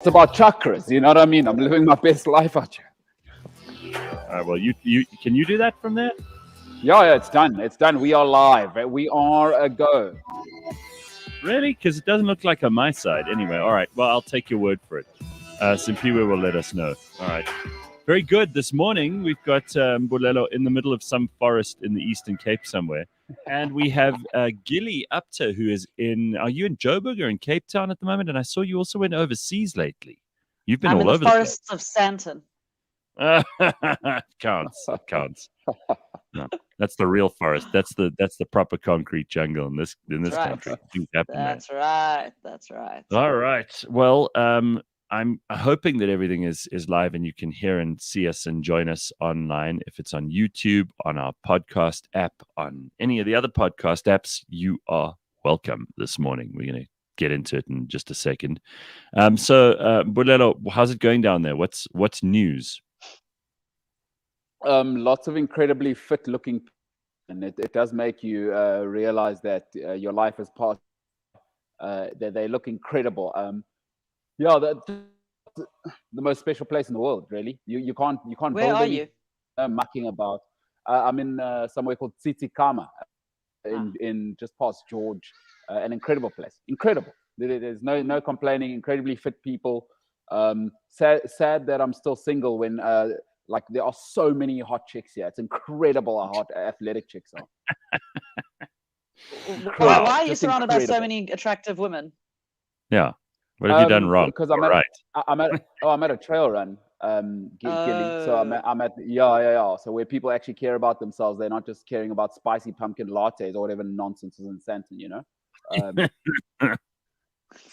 It's about chakras. You know what I mean? I'm living my best life out here. All right, well, you can you do that from there? Yeah, it's done. It's done. We are live. We are a go. Really? Because it doesn't look like on my side. Anyway, all right. Well, I'll take your word for it. Simpiwe will let us know. All right. Very good. This morning, we've got Mbulelo in the middle of some forest in the Eastern Cape somewhere. And we have Gilli Apter, who is in. Are you in Joburg or in Cape Town at the moment? And I saw you also went overseas lately. You've been I'm all in the over the place. forests of Santon. Counts. It counts. No, that's the real forest. That's the proper concrete jungle in this right. country. Things happen there. That's right. That's right. All right. Well, I'm hoping that everything is live and you can hear and see us and join us online. If it's on YouTube, on our podcast app, on any of the other podcast apps, you are welcome this morning. We're going to get into it in just a second. So, Mbulelo, how's it going down there? What's news? Lots of incredibly fit-looking, and it does make you realize that your life has passed. That they look incredible. Yeah, the most special place in the world. Really, you can't Where build are any you? mucking about. I'm in somewhere called Tsitsikamma, in just past George. An incredible place. Incredible. There's no complaining. Incredibly fit people. Sad that I'm still single when. Like there are so many hot chicks here. It's incredible how hot athletic chicks are. Why are you surrounded by so many attractive women? Yeah. What have you done wrong? Because I'm at a trail run, Gilli. So I'm at yeah. So where people actually care about themselves, they're not just caring about spicy pumpkin lattes or whatever nonsense is in Santon, you know.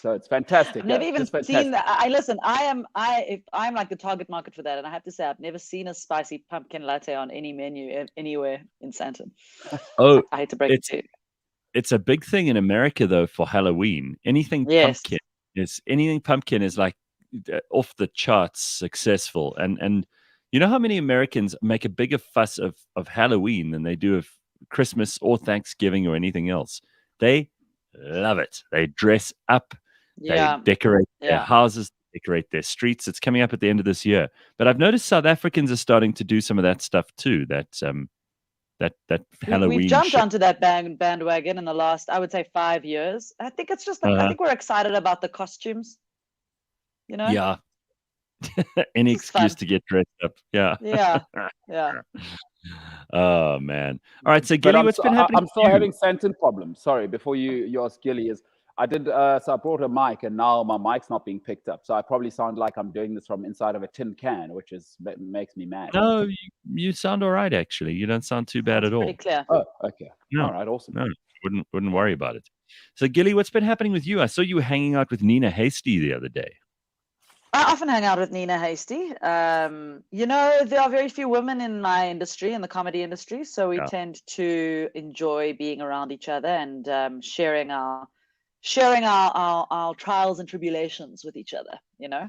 So it's fantastic. I've never even seen that. I'm like the target market for that, and I have to say I've never seen a spicy pumpkin latte on any menu anywhere in Santon. Oh, I hate to break it to you. It's a big thing in America though for Halloween. Anything pumpkin is like off the charts successful, and you know how many Americans make a bigger fuss of Halloween than they do of Christmas or Thanksgiving or anything else. They love it. They dress up. They decorate their houses, decorate their streets. It's coming up at the end of this year. But I've noticed South Africans are starting to do some of that stuff too. That Halloween. We've jumped onto that bandwagon in the last, I would say, 5 years. I think it's just like I think we're excited about the costumes. You know? Yeah. Any excuse to get dressed up. Yeah. Yeah. Oh man! All right, so Gilli, what's been happening? I'm still having Santon problems. Sorry, before you ask Gilli, I did so I brought a mic and now my mic's not being picked up, so I probably sound like I'm doing this from inside of a tin can, which makes me mad. No, you sound all right actually. You don't sound too bad at all. Pretty clear. Oh, okay. No, all right, awesome. No, wouldn't worry about it. So Gilli, what's been happening with you? I saw you hanging out with Nina Hasty the other day. I often hang out with Nina Hasty. There are very few women in my industry, in the comedy industry, so we tend to enjoy being around each other and sharing our trials and tribulations with each other. You know.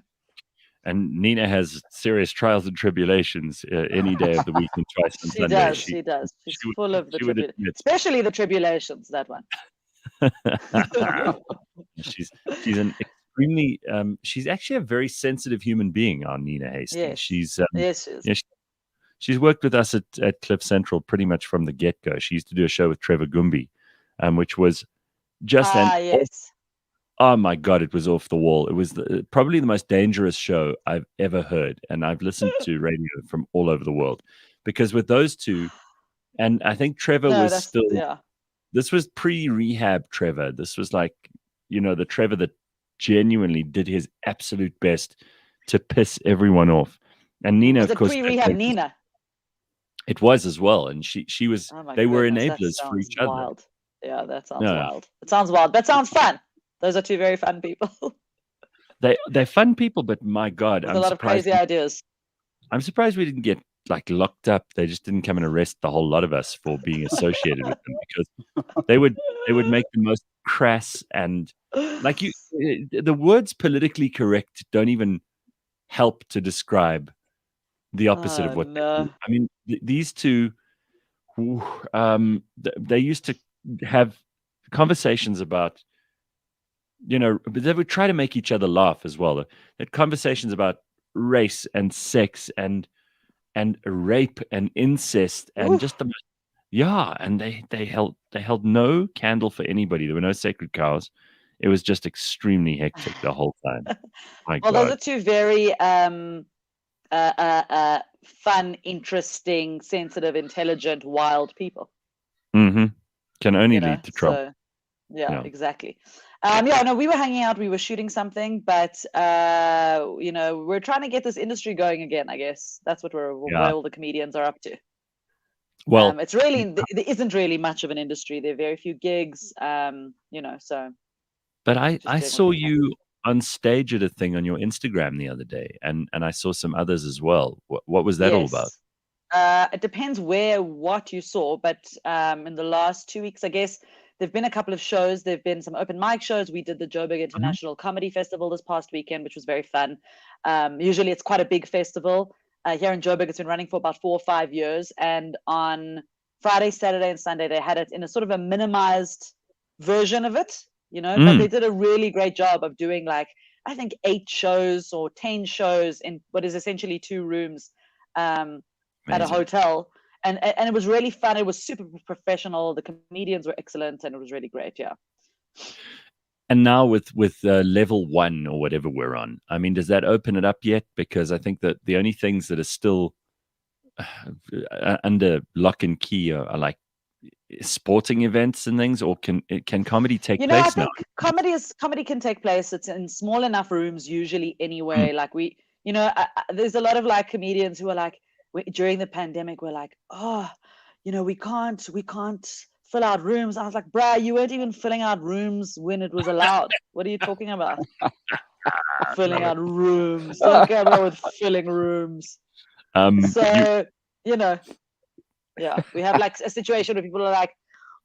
And Nina has serious trials and tribulations any day of the week and twice on Sunday. She does. She's full of the tribulations, especially the tribulations. That one. she's an extremely she's actually a very sensitive human being, our Nina Hasty. Yes. She's yes, she is. She's worked with us at Cliff Central pretty much from the get-go. She used to do a show with Trevor Gumbi, which was just oh my God, it was off the wall. It was probably the most dangerous show I've ever heard, and I've listened to radio from all over the world because with those two, and I think Trevor was still. Yeah. This was pre-rehab Trevor. This was like, the Trevor that genuinely did his absolute best to piss everyone off. And Nina, of course, pre-rehab Nina. It was as well, and she was. They were enablers for each other. Wild. Yeah, that sounds wild. It sounds wild. That sounds fun. Those are two very fun people. They're fun people, but my God, there's a lot of crazy ideas. I'm surprised we didn't get locked up. They just didn't come and arrest the whole lot of us for being associated with them because they would make the most crass and the words politically correct don't even help to describe the opposite of what they do. I mean, these two, they used to have conversations about but they would try to make each other laugh as well. They had conversations about race and sex and rape and incest and Oof. just and they held no candle for anybody. There were no sacred cows. It was just extremely hectic the whole time. My Well, God. those are two very fun, interesting, sensitive, intelligent, wild people. Can only lead to trouble. So, yeah, exactly. No, we were hanging out, we were shooting something, but we're trying to get this industry going again. I guess that's what where all the comedians are up to. Well, it's really there isn't really much of an industry. There are very few gigs. So. But I saw you on stage at a thing on your Instagram the other day, and I saw some others as well. What was that all about? It depends what you saw, but in the last 2 weeks, I guess, there've been a couple of shows. There've been some open mic shows. We did the Joburg International Comedy Festival this past weekend, which was very fun. Usually it's quite a big festival. Here in Joburg, it's been running for about 4 or 5 years. And on Friday, Saturday, and Sunday, they had it in a sort of a minimized version of it, but they did a really great job of doing I think 8 shows or 10 shows in what is essentially 2 rooms at a hotel. And it was really fun. It was super professional. The comedians were excellent, and it was really great. Yeah. And now with level 1 or whatever we're on, I mean, does that open it up yet? Because I think that the only things that are still under lock and key are like sporting events and things, or can comedy take place now? I think comedy can take place. It's in small enough rooms usually anyway. Like there's a lot of comedians who are during the pandemic, we're we can't fill out rooms. I was like, bruh, you weren't even filling out rooms when it was allowed. What are you talking about? Filling out rooms. Don't get wrong with filling rooms. Yeah, we have a situation where people are like,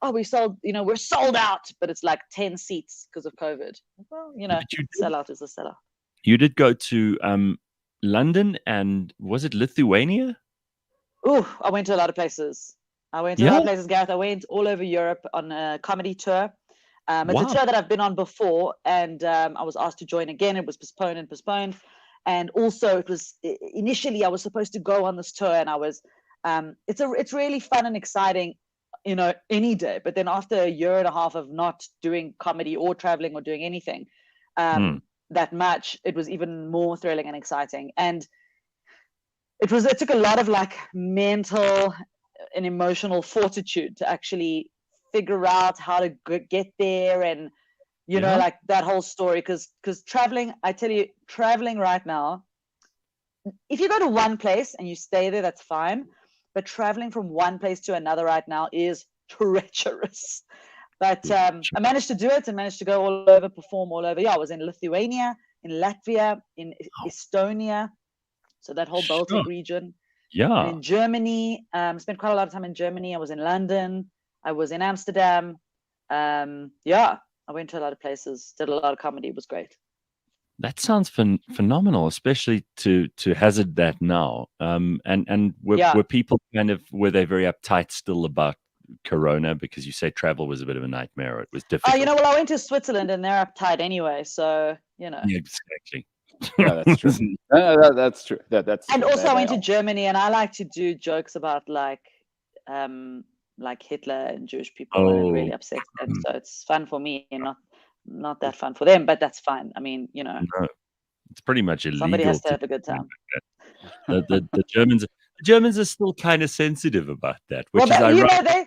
oh, we sold, we're sold out, but it's 10 seats because of COVID. Well, sellout is a sellout. You did go to London and was it Lithuania? Oh, I went to a lot of places. Gareth. I went all over Europe on a comedy tour. It's a tour that I've been on before, and I was asked to join again. It was postponed. And also it was initially I was supposed to go on this tour, and I was it's really fun and exciting, any day. But then after a year and a half of not doing comedy or traveling or doing anything that much, it was even more thrilling and exciting. And it took a lot of mental and emotional fortitude to actually figure out how to get there, and that whole story. Because traveling, I tell you, traveling right now, if you go to one place and you stay there, that's fine. But traveling from one place to another right now is treacherous. But I managed to do it and managed to go all over, perform all over. Yeah, I was in Lithuania, in Latvia, in Estonia. So that whole Baltic region. Yeah. And in Germany, spent quite a lot of time in Germany. I was in London. I was in Amsterdam. I went to a lot of places, did a lot of comedy. It was great. That sounds phenomenal, especially to hazard that now. And were people were they very uptight still about Corona, because you say travel was a bit of a nightmare? It was difficult. Well, I went to Switzerland and they're uptight anyway, so Yeah, exactly. Yeah, that's true. That's true. That's and also I went to Germany, and I like to do jokes about Hitler and Jewish people, and it really upsets them. So it's fun for me and not that fun for them, but that's fine. I mean, No, it's pretty much illegal. Somebody has to have a good time. The Germans are still kind of sensitive about that, which is ironic.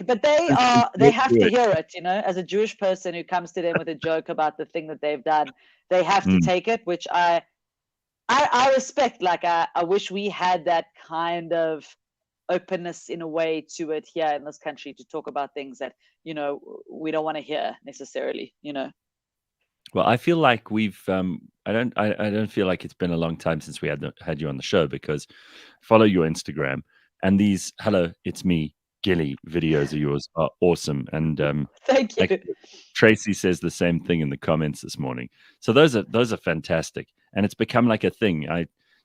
But they have to hear it, as a Jewish person who comes to them with a joke about the thing that they've done, they have to take it, which I respect. I wish we had that kind of openness in a way to it here in this country, to talk about things that we don't want to hear necessarily. Well, I feel like we've I don't feel like it's been a long time since we had you on the show, because I follow your Instagram, and these "Hello, it's me, Gilli" videos of yours are awesome. And thank you. Tracy says the same thing in the comments this morning. So those are fantastic, and it's become like a thing.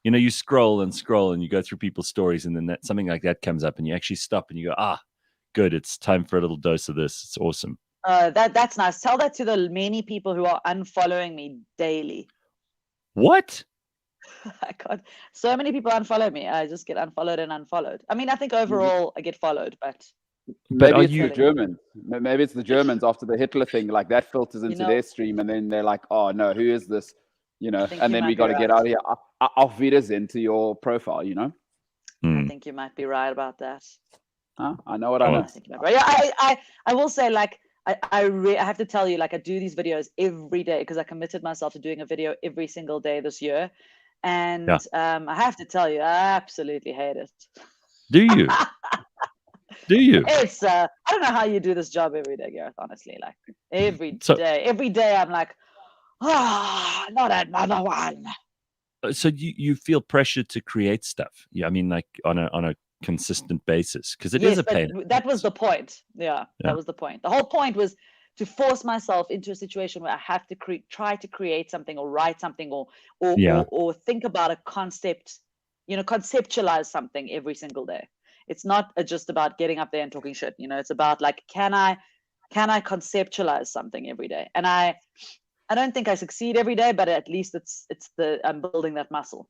You scroll and you go through people's stories, and then something like that comes up, and you actually stop and you go, good, it's time for a little dose of this. It's awesome. That's nice. Tell that to the many people who are unfollowing me daily. What? I can't. So many people unfollow me. I just get unfollowed and unfollowed. I mean, I think overall I get followed, but maybe it's the Germans. Maybe it's the Germans after the Hitler thing. Like that filters into their stream, and then they're like, "Oh no, who is this?" And then we got to get out of here. Auf Wiedersehen to your profile. I think you might be right about that. I know what I know. Yeah, I will say, like, I have to tell you, like, I do these videos every day because I committed myself to doing a video every single day this year. And I have to tell you, I absolutely hate it. Do you? Do you? It's I don't know how you do this job every day, Gareth, honestly. Like every day I'm like, not another one. So you feel pressure to create stuff. Yeah, I mean, like on a consistent basis, because it is a pain. That was the point. Yeah, that was the point. The whole point was to force myself into a situation where I have to try to create something or write something or think about a concept, conceptualize something every single day. It's not just about getting up there and talking shit. It's about like, can I conceptualize something every day? And I don't think I succeed every day, but at least I'm building that muscle,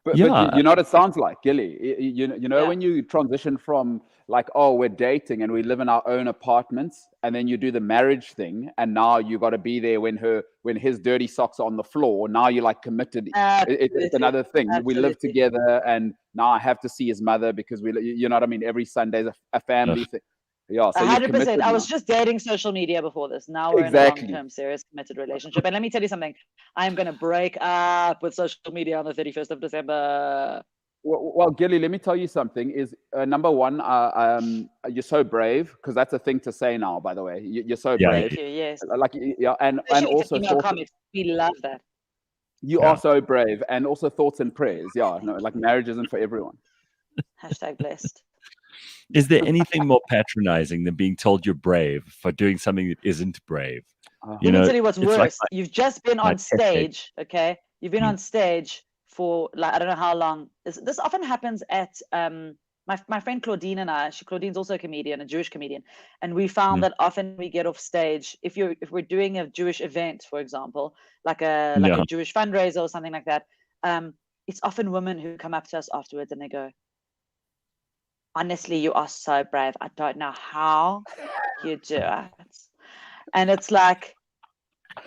But you know what it sounds like, Gilli? When you transition from like, oh, we're dating and we live in our own apartments, and then you do the marriage thing, and now you got to be there when his dirty socks are on the floor. Now you're like committed. It's another thing. Absolutely. We live together, and now I have to see his mother because you know what I mean. Every Sunday's a family thing. Yeah, so 100%. I was just dating social media before this. Now we're in a long-term, serious, committed relationship. And let me tell you something. I'm going to break up with social media on the 31st of December. Well, Gilli, let me tell you something. Is number one, you're so brave, because that's a thing to say now. By the way, you're so brave. Thank you. Yes. And also comics. We love that. You are so brave, and also thoughts and prayers. Like marriage isn't for everyone. #blessed. Is there anything more patronizing than being told you're brave for doing something that isn't brave? Let me tell you what's worse. You've just been on stage, okay? You've been on stage for like, I don't know how long. This often happens at my friend Claudine and I. Claudine's also a comedian, a Jewish comedian, and we found that often we get off stage if we're doing a Jewish event, for example, like a Jewish fundraiser or something like that. It's often women who come up to us afterwards and they go, "Honestly, you are so brave. I don't know how you do it." And it's like,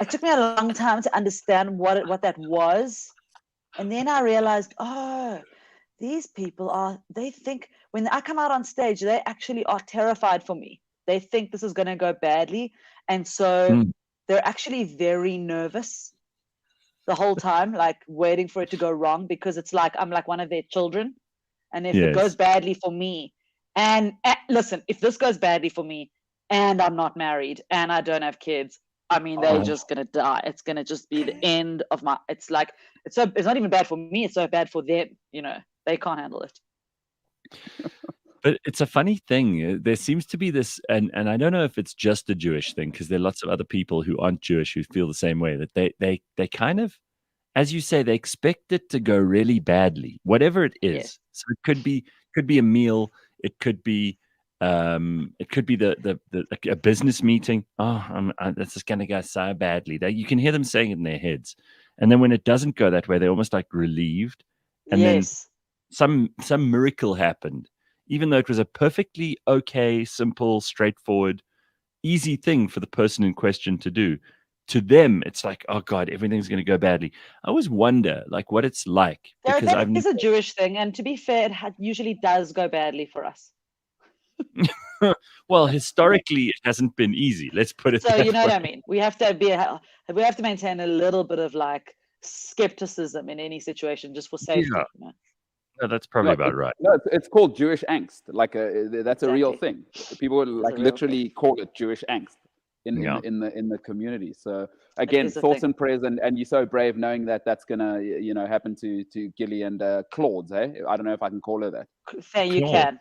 it took me a long time to understand what that was. And then I realized, these people they think when I come out on stage, they actually are terrified for me. They think this is going to go badly. And so they're actually very nervous the whole time, like waiting for it to go wrong, because it's like, I'm like one of their children. And if it goes badly for me, and listen, if this goes badly for me and I'm not married and I don't have kids, I mean, they're just going to die. It's going to just be the end of it's like, it's not even bad for me. It's so bad for them. They can't handle it. But it's a funny thing. There seems to be this, and I don't know if it's just a Jewish thing, because there are lots of other people who aren't Jewish who feel the same way, that they kind of, as you say, they expect it to go really badly, whatever it is. Yes. So it could be a meal. It could be like a business meeting. This is going to go so badly. You can hear them saying it in their heads, and then when it doesn't go that way, they're almost like relieved. And then some miracle happened, even though it was a perfectly okay, simple, straightforward, easy thing for the person in question to do. To them, it's like, oh God, everything's going to go badly. I always wonder, like, what it's like. That is a Jewish thing, and to be fair, it usually does go badly for us. Well, historically, it hasn't been easy. Let's put it. So you know what I mean. We have to maintain a little bit of like skepticism in any situation, just for safety. Yeah. No, that's probably about right. No, it's called Jewish angst. Like that's a real thing. People like literally call it Jewish angst in the community. So again, thoughts and prayers, and you're so brave knowing that that's gonna happen to Gilli and Claude. I don't know if I can call her that. You can.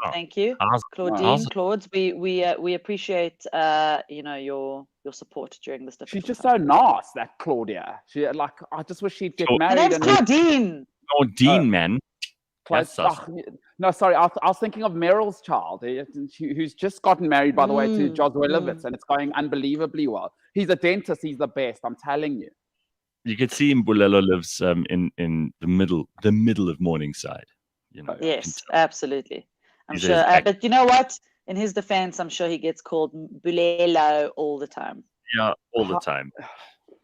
Oh. Thank you, Claudine. Claude, we appreciate your support during this difficult She's just so nice, that Claudia. I just wish she'd get married. Her name's Claudine. Claudine, man. No, sorry. I was thinking of Meryl's child, who's just gotten married, by the way, to Joshua Livitz, and it's going unbelievably well. He's a dentist. He's the best. I'm telling you. You could see Mbulelo lives in the middle of Morningside. Yes, absolutely. I'm sure. But you know what? In his defense, I'm sure he gets called Mbulelo all the time. Yeah, all the time.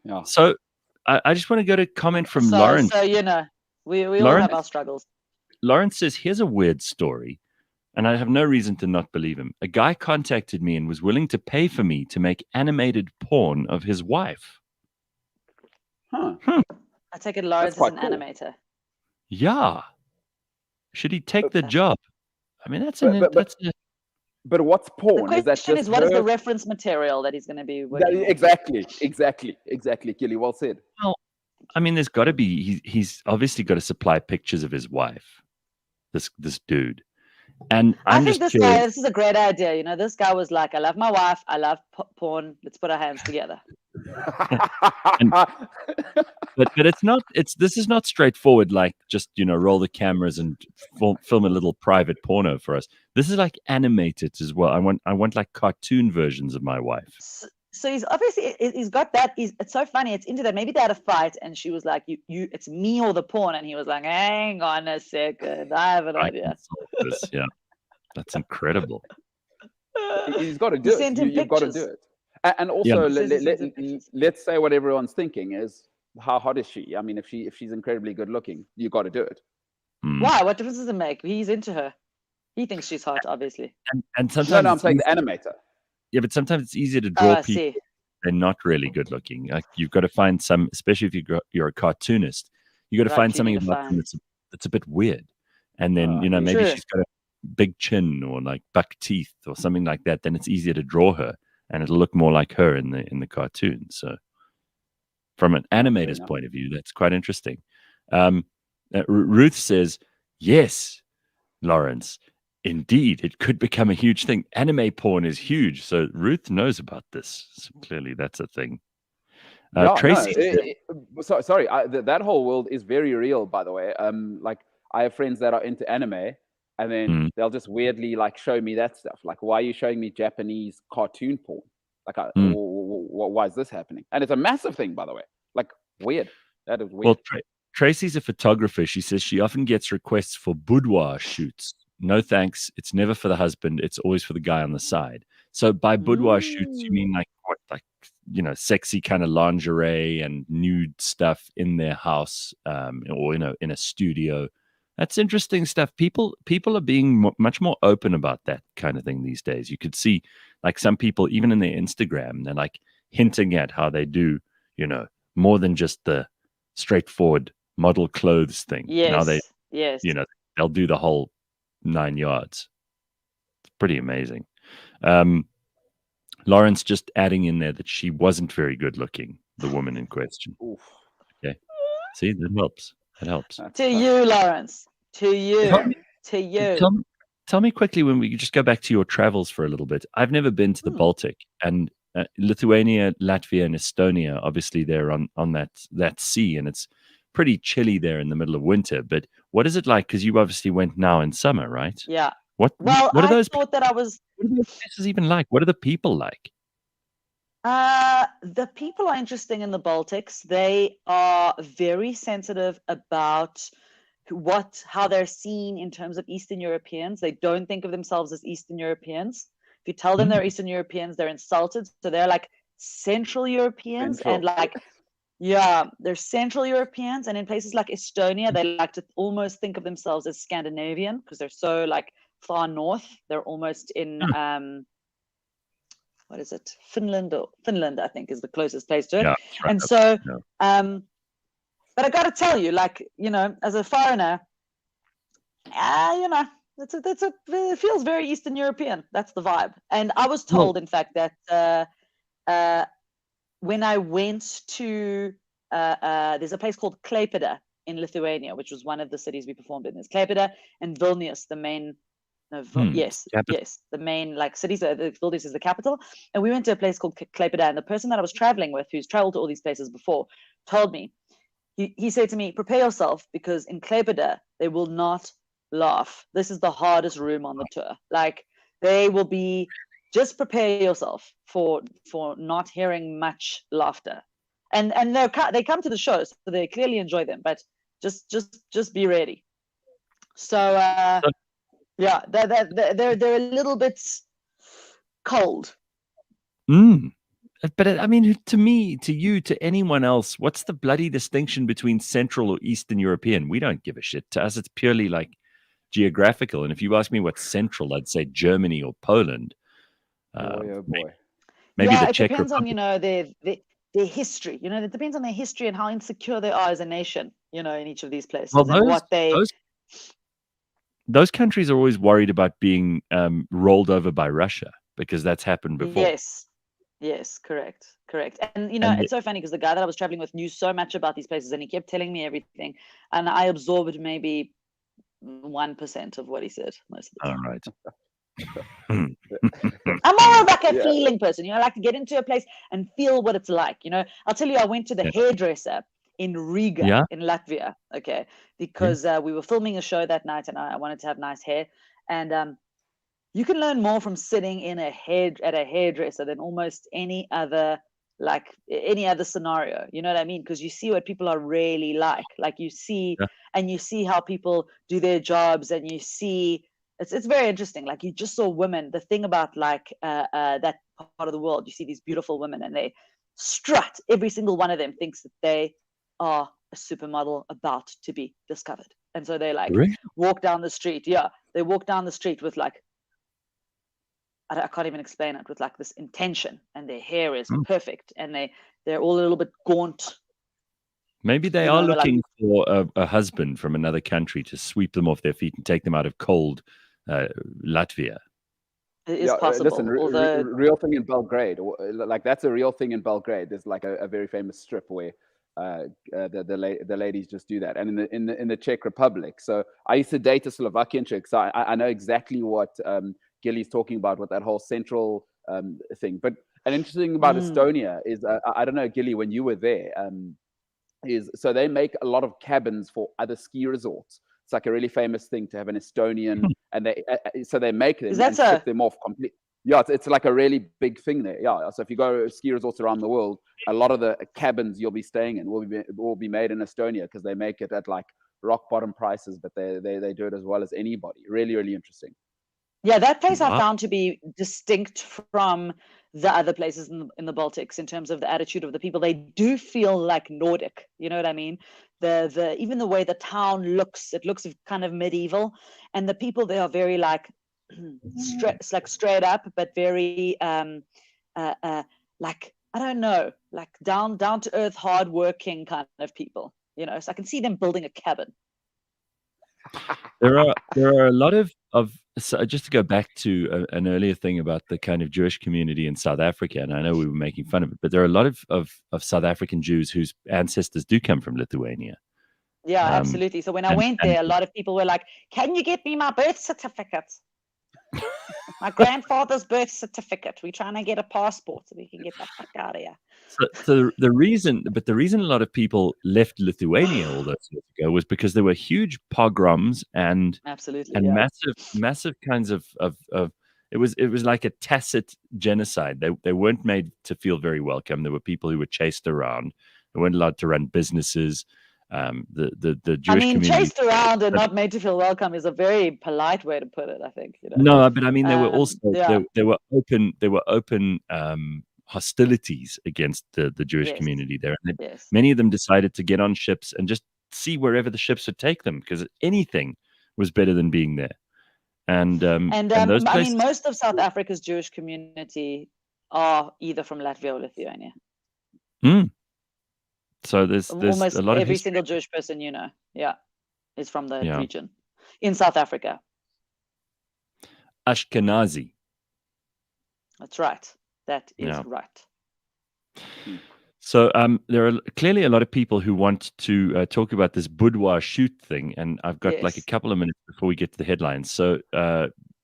Yeah. So I just want to go to comment from Lawrence. So we all have our struggles. Lawrence says, here's a weird story, and I have no reason to not believe him. A guy contacted me and was willing to pay for me to make animated porn of his wife. I take it Lawrence is an animator. Yeah. Should he take the job? I mean, but what's porn? The question is what is the reference material that he's going to be working on? Exactly. Gilli, well said. Well, I mean, there's got to be. He's obviously got to supply pictures of his wife. This dude, and I think this guy. This is a great idea. This guy was like, "I love my wife. I love porn. Let's put our hands together." But it's not. This is not straightforward. Like just roll the cameras and film a little private porno for us. This is like animated as well. I want like cartoon versions of my wife. So he's got that. It's so funny. It's into that. Maybe they had a fight, and she was like, "You, it's me or the porn," and he was like, "Hang on a second, I have an idea." Yeah, that's incredible. He's got to do it. You've got to do it. And also, let's say what everyone's thinking is, how hot is she? I mean, if she's incredibly good looking, you got to do it. Why? What difference does it make? He's into her. He thinks she's hot, obviously. And sometimes I'm saying the animator. Yeah, but sometimes it's easier to draw people. They're not really good looking. Like you've got to find some, especially if you're a cartoonist, you got to find something about them that's a bit weird. And then maybe she's got a big chin or like buck teeth or something like that. Then it's easier to draw her, and it'll look more like her in the cartoon. So, from an animator's point of view, that's quite interesting. Ruth says, "Yes, Lawrence. Indeed, it could become a huge thing. Anime porn is huge." So Ruth knows about this. So clearly, that's a thing. Tracy, sorry, that whole world is very real, by the way. Like I have friends that are into anime, and then they'll just weirdly like show me that stuff. Like, why are you showing me Japanese cartoon porn? Like, why is this happening? And it's a massive thing, by the way. Like, weird. That is weird. Well, Tracy's a photographer. She says she often gets requests for boudoir shoots. No thanks. It's never for the husband. It's always for the guy on the side. So by boudoir shoots, you mean like what? Like, sexy kind of lingerie and nude stuff in their house, or in a studio. That's interesting stuff. People are being much more open about that kind of thing these days. You could see like some people, even in their Instagram, they're like hinting at how they do, more than just the straightforward model clothes thing. Yes. Now they'll do the whole 9 yards. It's pretty amazing. Lawrence just adding in there that she wasn't very good looking, the woman in question. Oof. Okay. See, that helps. It helps. To you, Lawrence. To you. Tell me quickly, when we just go back to your travels for a little bit. I've never been to the Baltic, and Lithuania, Latvia, and Estonia, obviously they're on that sea, and it's pretty chilly there in the middle of winter. But what is it like? Because you obviously went now in summer, right? Yeah. What are those? Thought that I was. What are those places even like? What are the people like? The people are interesting in the Baltics. They are very sensitive about how they're seen in terms of Eastern Europeans. They don't think of themselves as Eastern Europeans. If you tell them they're Eastern Europeans, they're insulted. So they're like Central Europeans and like. Yeah, they're Central Europeans, and in places like Estonia, they like to almost think of themselves as Scandinavian because they're so like far north. They're almost in what is it? Finland, I think, is the closest place to it. Yeah, right. And so, but I got to tell you, like, as a foreigner, it feels very Eastern European. That's the vibe. And I was told, in fact, that when I went to, there's a place called Klaipėda in Lithuania, which was one of the cities we performed in. There's Klaipėda and Vilnius, the main, the main like cities. Vilnius is the capital. And we went to a place called Klaipėda, and the person that I was traveling with, who's traveled to all these places before, told me, he said to me, prepare yourself, because in Klaipėda, they will not laugh. This is the hardest room on the tour. Like, they will be, just prepare yourself for not hearing much laughter. And they come to the show, so they clearly enjoy them, but just be ready. So yeah, they're a little bit cold. But I mean, to me, to you, to anyone else, what's the bloody distinction between Central or Eastern European? We don't give a shit. To us, it's purely like geographical. And if you ask me what's Central, I'd say Germany or Poland. Oh boy. Maybe the it Czech depends Republic. on, their history. It depends on their history and how insecure they are as a nation, in each of these places. Well, and what they... those countries are always worried about being rolled over by Russia, because that's happened before. Yes, correct. And it's so funny because the guy that I was traveling with knew so much about these places, and he kept telling me everything, and I absorbed maybe 1% of what he said most of the time. All right. I'm more of like a feeling person, I like to get into a place and feel what it's like. I'll tell you, I went to the hairdresser in Riga in Latvia, okay, because we were filming a show that night, and I wanted to have nice hair, and you can learn more from sitting in at a hairdresser than almost any other scenario. You know what I mean? Because you see what people are really like you see, and you see how people do their jobs, and you see it's very interesting. Like, you just saw women. The thing about that part of the world, you see these beautiful women, and they strut. Every single one of them thinks that they are a supermodel about to be discovered, and so they walk down the street. Yeah, they walk down the street with I can't even explain it, with this intention, and their hair is perfect, and they're all a little bit gaunt. Maybe they are looking for a husband from another country to sweep them off their feet and take them out of cold Latvia. It is possible. Listen, real thing in Belgrade, that's a real thing in Belgrade. There's a very famous strip where the ladies just do that, and in the Czech Republic. So I used to date a Slovakian chick, so I know exactly what Gilli's talking about with that whole central thing. But an interesting thing about Estonia is, I don't know, Gilli, when you were there, so they make a lot of cabins for other ski resorts. It's like a really famous thing to have an Estonian, and they make them and ship them off completely. Yeah, it's like a really big thing there. Yeah, so if you go to ski resorts around the world, a lot of the cabins you'll be staying in will be made in Estonia, because they make it at rock bottom prices, but they do it as well as anybody. Really, really interesting. Yeah, that place I found to be distinct from the other places in the Baltics in terms of the attitude of the people. They do feel like Nordic. You know what I mean? Even the way the town looks, it looks kind of medieval, and the people there are very straight up, but very I don't know, down to earth, hardworking kind of people. So I can see them building a cabin. There are a lot of so just to go back to an earlier thing about the kind of Jewish community in South Africa, and I know we were making fun of it, but there are a lot of South African Jews whose ancestors do come from Lithuania. Yeah, absolutely. So when I went there, a lot of people were like, "Can you get me my birth certificate? My grandfather's birth certificate. We're trying to get a passport so we can get the fuck out of here." So the reason a lot of people left Lithuania all those years ago was because there were huge pogroms and massive kinds of it was like a tacit genocide. They weren't made to feel very welcome. There were people who were chased around. They weren't allowed to run businesses. The Jewish community, chased around and not made to feel welcome is a very polite way to put it, I think. No, but I mean, there were also there were open hostilities against the Jewish community there. And many of them decided to get on ships and just see wherever the ships would take them, because anything was better than being there. And those places, most of South Africa's Jewish community are either from Latvia or Lithuania. So there's almost a lot of every single Jewish person is from the region in South Africa. Ashkenazi. That's right. That is right. So there are clearly a lot of people who want to talk about this boudoir shoot thing, and I've got a couple of minutes before we get to the headlines. So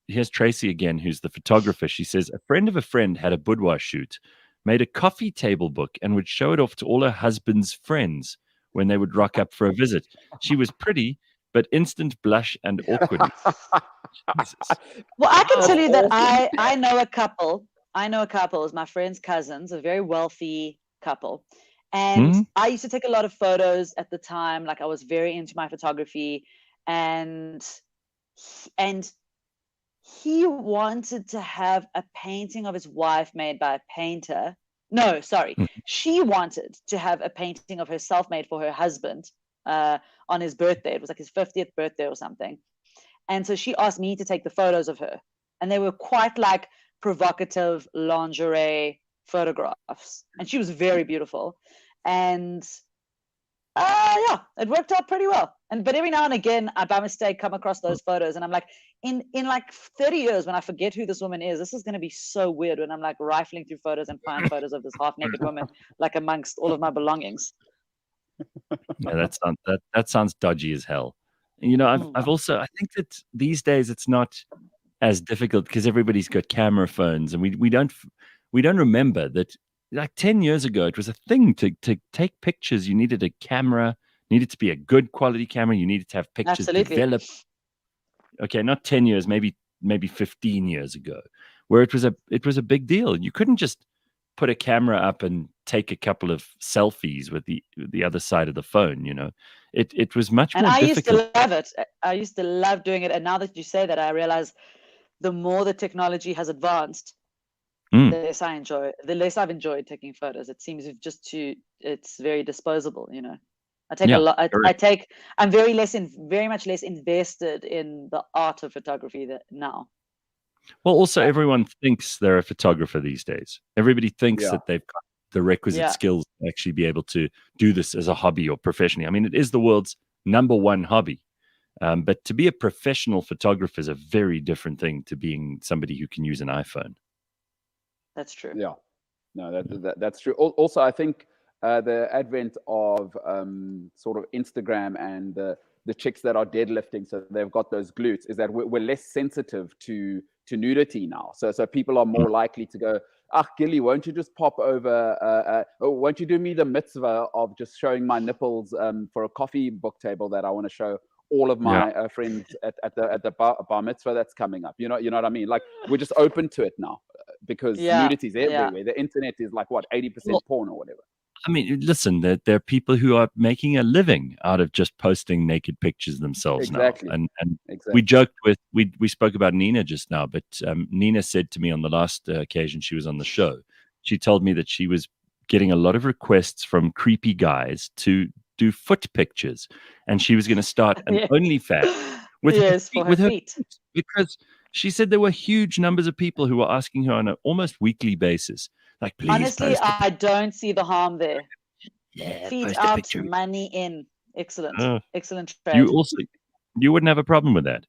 here's Tracy again, who's the photographer. She says, a friend of a friend had a boudoir shoot, made a coffee table book, and would show it off to all her husband's friends when they would rock up for a visit. She was pretty, but instant blush and awkwardness. Well, I can tell you that I know a couple. It's my friend's cousins, a very wealthy couple. And I used to take a lot of photos at the time. Like I was very into my photography, and he wanted to have a painting of his wife made by a painter. No, sorry. She wanted to have a painting of herself made for her husband on his birthday. It was like his 50th birthday or something. And so she asked me to take the photos of her. And they were quite like provocative lingerie photographs. And she was very beautiful. And yeah, it worked out pretty well. But every now and again, I by mistake come across those photos, and I'm like, in like 30 years, when I forget who this woman is, this is going to be so weird when I'm like rifling through photos and find photos of this half-naked woman, like amongst all of my belongings. Yeah, that sounds dodgy as hell. You know, I think that these days it's not as difficult because everybody's got camera phones, and we don't remember that. Like 10 years ago, it was a thing to take pictures. You needed a camera, needed to be a good quality camera. You needed to have pictures developed. Okay, not 10 years, maybe 15 years ago, where it was a big deal. You couldn't just put a camera up and take a couple of selfies with the other side of the phone. You know, it was much more difficult. And I used to love it. I used to love doing it. And now that you say that, I realize the more the technology has advanced, the less I've enjoyed taking photos. It seems it's very disposable, you know. I take a lot. I'm very much less invested in the art of photography now. Well, also everyone thinks they're a photographer these days. Everybody thinks that they've got the requisite skills to actually be able to do this as a hobby or professionally. I mean, it is the world's #1 hobby. But to be a professional photographer is a very different thing to being somebody who can use an iPhone. That's true. Yeah, no, that's true. Also, I think the advent of sort of Instagram and the chicks that are deadlifting, so they've got those glutes, is that we're less sensitive to nudity now. So people are more likely to go, Gilli, won't you just pop over? Won't you do me the mitzvah of just showing my nipples for a coffee book table that I want to show all of my friends at the bar mitzvah that's coming up? You know what I mean? Like, we're just open to it now. Because nudity is everywhere. The internet is like 80% porn or whatever. I mean, listen, there are people who are making a living out of just posting naked pictures themselves now. And we joked we spoke about Nina just now, but Nina said to me on the last occasion she was on the show, she told me that she was getting a lot of requests from creepy guys to do foot pictures, and she was going to start an OnlyFans with her feet, because she said there were huge numbers of people who were asking her on an almost weekly basis, like, please. Honestly, I don't see the harm there. Feet out, money in. Excellent. Excellent trade. You wouldn't have a problem with that.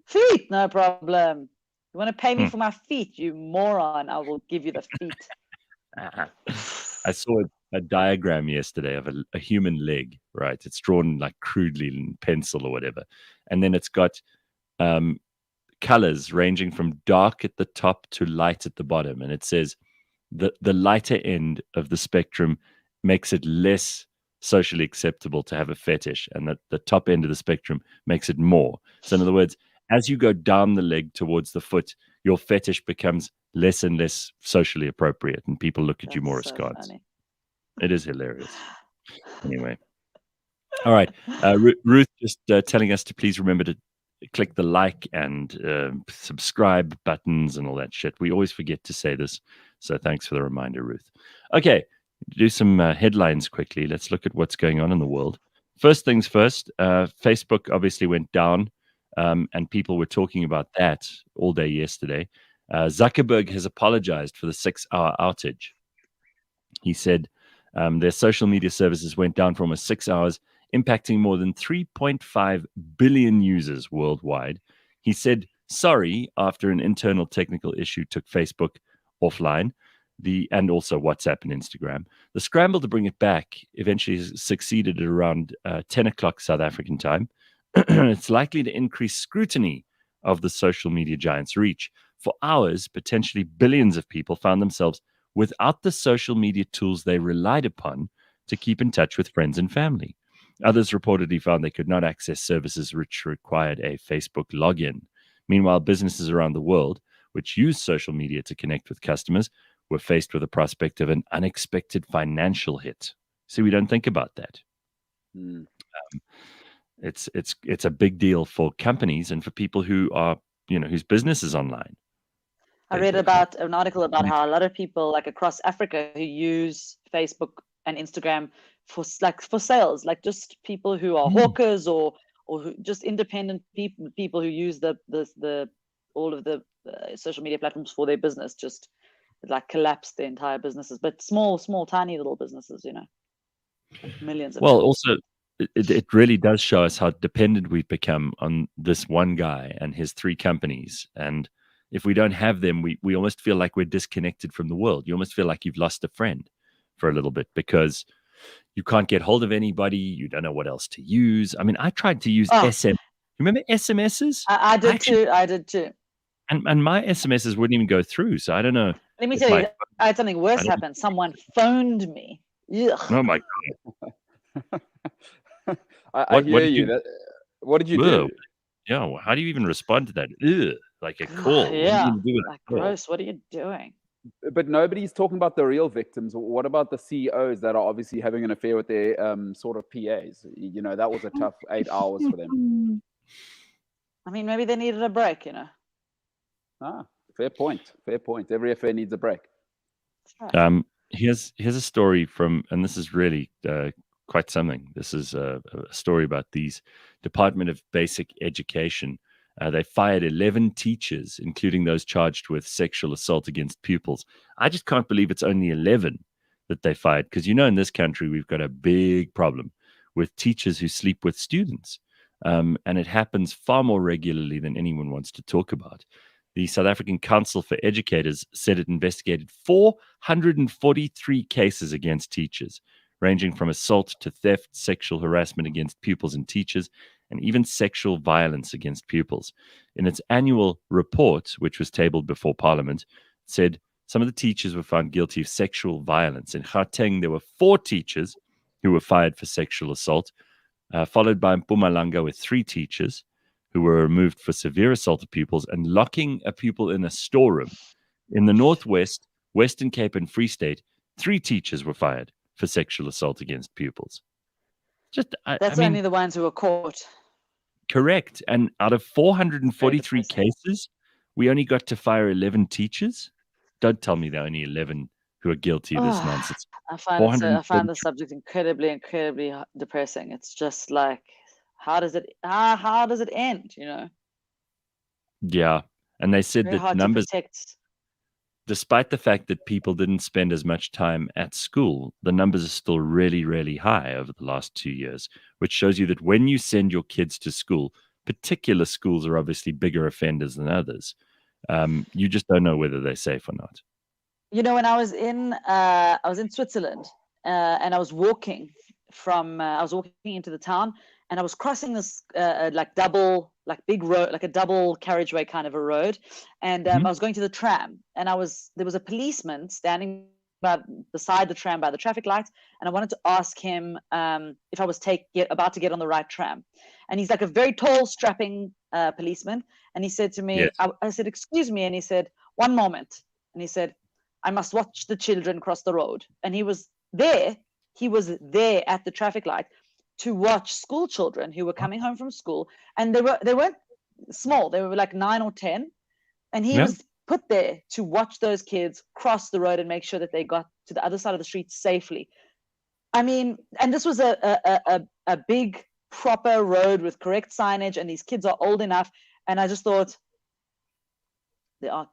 Feet, no problem. You want to pay me for my feet, you moron? I will give you the feet. I saw a diagram yesterday of a human leg, right? It's drawn like crudely in pencil or whatever. And then it's got colors ranging from dark at the top to light at the bottom. And it says the lighter end of the spectrum makes it less socially acceptable to have a fetish, and that the top end of the spectrum makes it more. So in other words, as you go down the leg towards the foot, your fetish becomes less and less socially appropriate, and people look at you more askance. It is hilarious. Anyway. All right. Ruth just telling us to please remember to click the like and subscribe buttons and all that shit. We always forget to say this. So thanks for the reminder, Ruth. Okay. Do some headlines quickly. Let's look at what's going on in the world. First things first, Facebook obviously went down, and people were talking about that all day yesterday. Zuckerberg has apologized for the 6-hour outage. He said their social media services went down for almost 6 hours, impacting more than 3.5 billion users worldwide. He said sorry after an internal technical issue took Facebook offline, and also WhatsApp and Instagram. The scramble to bring it back eventually succeeded at around 10 o'clock South African time. It's likely to increase scrutiny of the social media giant's reach. For hours, potentially billions of people found themselves without the social media tools they relied upon to keep in touch with friends and family. Others reportedly found they could not access services which required a Facebook login. Meanwhile, businesses around the world, which use social media to connect with customers, were faced with the prospect of an unexpected financial hit. See, we don't think about that. It's a big deal for companies and for people who are, whose business is online. I read about an article about how a lot of people like across Africa who use Facebook and Instagram for sales, like just people who are hawkers or who, just independent people who use all of the social media platforms for their business, just like collapsed their entire businesses, but small, tiny little businesses, millions of Well, dollars. also, it really does show us how dependent we've become on this one guy and his 3 companies. And if we don't have them, we almost feel like we're disconnected from the world. You almost feel like you've lost a friend for a little bit because you can't get hold of anybody. You don't know what else to use. I mean, I tried to use SMS. Remember SMSs? I did too. And my SMSs wouldn't even go through. So I don't know. Let me tell you, I had something worse happen. Someone phoned me. Ugh. Oh my God. I hear you. What did you do? Yeah, well, how do you even respond to that? Ugh, like a call. Yeah, like gross. What are you doing? But nobody's talking about the real victims. What about the CEOs that are obviously having an affair with their sort of PAs? That was a tough 8 hours for them. I mean, maybe they needed a break, Fair point. Every affair needs a break. Right. Here's a story from, and this is really quite something. This is a story about these Department of Basic Education. They fired 11 teachers, including those charged with sexual assault against pupils. I just can't believe it's only 11 that they fired, because in this country we've got a big problem with teachers who sleep with students, and it happens far more regularly than anyone wants to talk about. The South African Council for Educators said it investigated 443 cases against teachers, ranging from assault to theft, sexual harassment against pupils and teachers, and even sexual violence against pupils. In its annual report, which was tabled before Parliament, it said some of the teachers were found guilty of sexual violence. In Gauteng, there were 4 teachers who were fired for sexual assault, followed by Mpumalanga with 3 teachers who were removed for severe assault of pupils and locking a pupil in a storeroom. In the Northwest, Western Cape and Free State, 3 teachers were fired for sexual assault against pupils. That's only the ones who were caught. Correct. And out of 443 cases, we only got to fire 11 teachers. Don't tell me there are only 11 who are guilty of this nonsense. I find the subject incredibly depressing. It's just like, how does it end? Yeah, and they said Very that hard numbers, to protect. Despite the fact that people didn't spend as much time at school, the numbers are still really, really high over the last 2 years, which shows you that when you send your kids to school, particular schools are obviously bigger offenders than others. You just don't know whether they're safe or not. When I was in Switzerland, and I was walking into the town, and I was crossing this big road, like a double carriageway kind of a road, and I was going to the tram, and there was a policeman standing beside the tram by the traffic lights, and I wanted to ask him if I was about to get on the right tram, and he's like a very tall, strapping policeman, and he said to me, yes. I said, "Excuse me," and he said, "One moment," and he said, "I must watch the children cross the road," and he was there at the traffic light to watch school children who were coming home from school, and they weren't small, they were like 9 or 10, and he was put there to watch those kids cross the road and make sure that they got to the other side of the street safely. I mean, and this was a big proper road with correct signage, and these kids are old enough, and I just thought,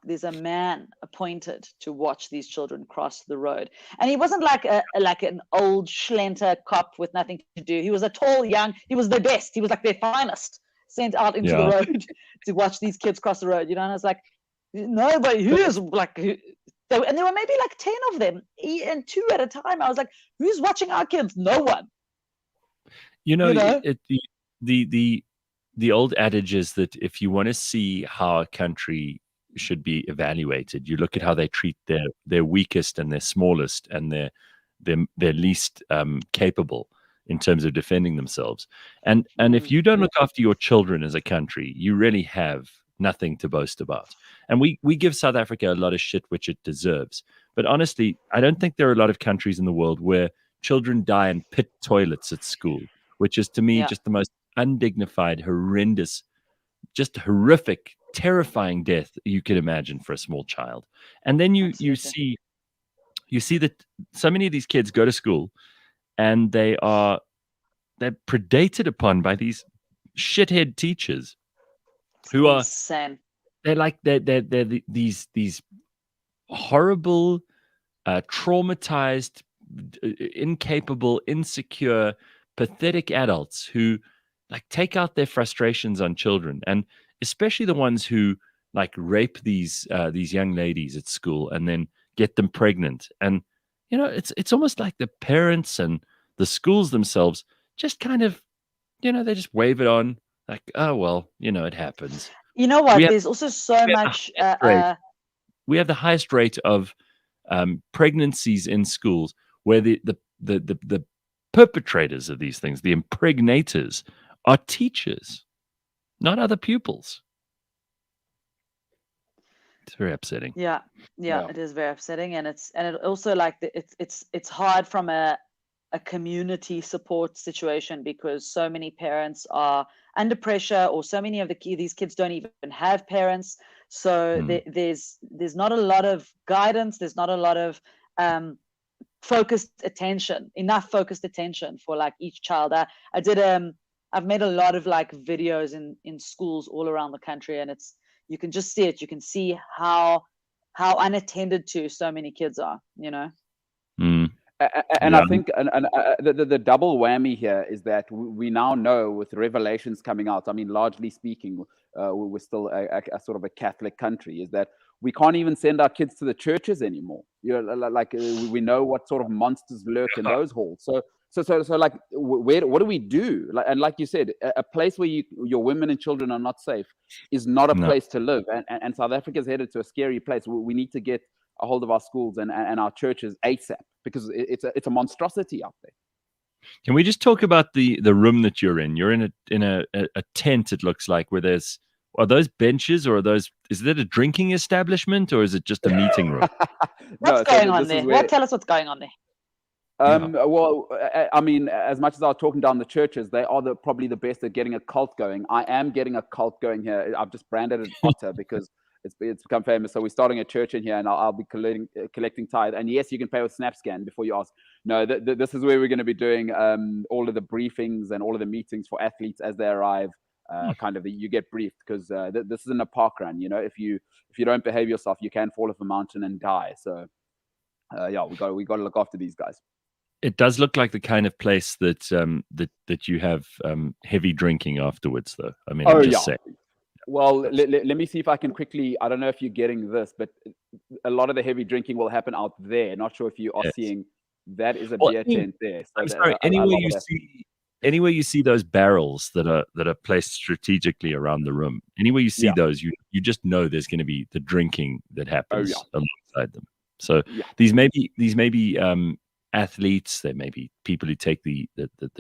there's a man appointed to watch these children cross the road, and he wasn't like an old schlenter cop with nothing to do. He was a tall, young. He was their best. He was like their finest, sent out into the road to watch these kids cross the road. And I was like, nobody. Who is like? And there were maybe like 10 of them, and 2 at a time. I was like, who's watching our kids? No one. The old adage is that if you want to see how a country should be evaluated, you look at how they treat their weakest and their smallest and their least capable in terms of defending themselves. And if you don't look after your children as a country, you really have nothing to boast about. And we give South Africa a lot of shit, which it deserves. But honestly, I don't think there are a lot of countries in the world where children die in pit toilets at school, which is to me just the most undignified, horrendous, just horrific, terrifying death you could imagine for a small child. And then you see that so many of these kids go to school and they're predated upon by these shithead teachers who are insane. They're these horrible, traumatized, incapable, insecure, pathetic adults who like take out their frustrations on children, and especially the ones who like rape these young ladies at school and then get them pregnant. And it's almost like the parents and the schools themselves just kind of, they just wave it on like, oh well, it happens. You know what? There's also so much. We have the highest rate of pregnancies in schools where the perpetrators of these things, the impregnators, are teachers, not other pupils. It's very upsetting. Yeah, it is very upsetting, and it also like it's hard from a community support situation because so many parents are under pressure, or so many of these kids don't even have parents. So there's not a lot of guidance. There's not a lot of enough focused attention for like each child. I've made a lot of like videos in schools all around the country, and you can just see it. You can see how unattended to so many kids are. And I think the double whammy here is that we now know with revelations coming out, I mean, largely speaking, we're still a sort of a Catholic country, is that we can't even send our kids to the churches anymore. Like we know what sort of monsters lurk in those halls. So like, what do we do? And like you said, a place where your women and children are not safe is not a place to live. And South Africa's headed to a scary place. We need to get a hold of our schools and our churches ASAP, because it's a monstrosity out there. Can we just talk about the room that you're in? You're in a tent, it looks like, where are those benches, or is that a drinking establishment, or is it just a meeting room? What's going on there? Tell us what's going on there. Well, I mean, as much as I was talking down the churches, they are probably the best at getting a cult going. I am getting a cult going here. I've just branded it Otter because it's become famous. So we're starting a church in here, and I'll be collecting tithe. And yes, you can pay with SnapScan before you ask. No, this is where we're going to be doing all of the briefings and all of the meetings for athletes as they arrive. You get briefed, because this isn't a park run. If you don't behave yourself, you can fall off a mountain and die. So we got to look after these guys. It does look like the kind of place that you have heavy drinking afterwards, though. I mean, I'm just saying. Well, let me see if I can quickly. I don't know if you're getting this, but a lot of the heavy drinking will happen out there. Not sure if you are seeing. That is a beer tent there. So I'm sorry. Anywhere you see those barrels that are placed strategically around the room, anywhere you see those, you just know there's going to be the drinking that happens alongside them. So these may be athletes, there may be people who take the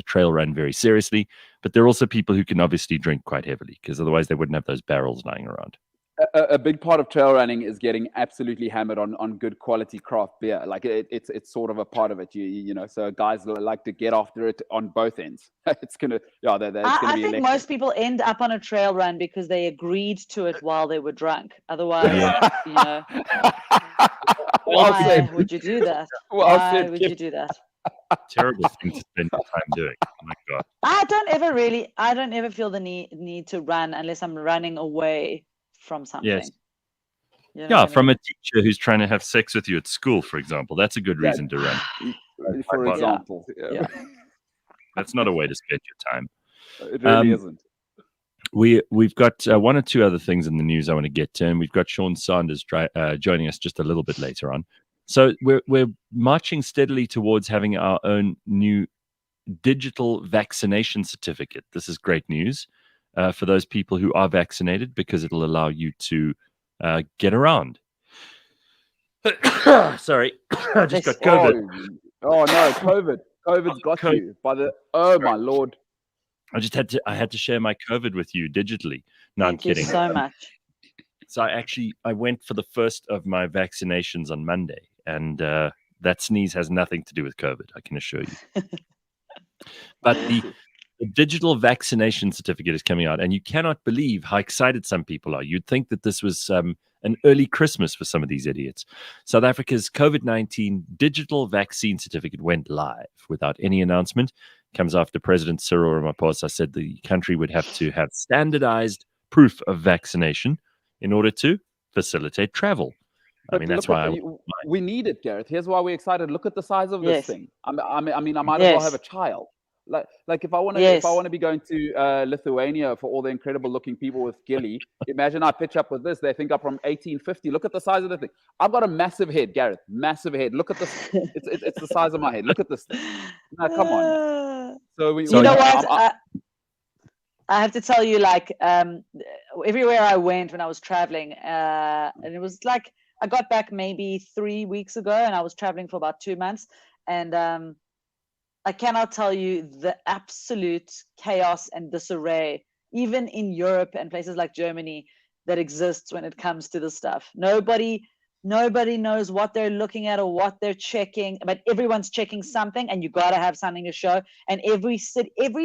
trail run very seriously, but there are also people who can obviously drink quite heavily, because otherwise they wouldn't have those barrels lying around. A big part of trail running is getting absolutely hammered on good quality craft beer. Like it's sort of a part of it, so guys like to get after it on both ends. It's gonna I think most people end up on a trail run because they agreed to it while they were drunk. Otherwise, why would you do that? Why would you do that? Terrible thing to spend your time doing. Oh my God. I don't ever feel the need to run unless I'm running away from something. Yes. From a teacher who's trying to have sex with you at school, for example. That's a good reason to run. For example. That's not a way to spend your time. It really isn't. We've got one or two other things in the news I want to get to, and we've got Sean Sanders joining us just a little bit later on. So we're marching steadily towards having our own new digital vaccination certificate. This is great news for those people who are vaccinated, because it'll allow you to get around. Sorry, I just got COVID. Oh no, COVID. COVID's got you by the. Oh my Lord! I had to share my COVID with you digitally. No, I'm kidding. Thank you so much. So I went for the first of my vaccinations on Monday, and that sneeze has nothing to do with COVID, I can assure you. But the digital vaccination certificate is coming out, and you cannot believe how excited some people are. You'd think that this was an early Christmas for some of these idiots. South Africa's COVID-19 digital vaccine certificate went live without any announcement. Comes after President Cyril Ramaphosa said the country would have to have standardized proof of vaccination in order to facilitate travel. I mean, that's why we need it, Gareth. Here's why we're excited. Look at the size of this thing. I mean, I might as well have a child. Like if I want to be going to Lithuania for all the incredible looking people with Gilli, imagine I pitch up with this. They think I'm from 1850. Look at the size of the thing. I've got a massive head, Gareth. Massive head. Look at this. It's the size of my head. Look at this thing. No, come on. So you know what? I have to tell you, like everywhere I went when I was traveling, and it was like I got back maybe 3 weeks ago, and I was traveling for about 2 months, and I cannot tell you the absolute chaos and disarray, even in Europe and places like Germany, that exists when it comes to this stuff. Nobody knows what they're looking at or what they're checking, but everyone's checking something, and you got to have something to show. And every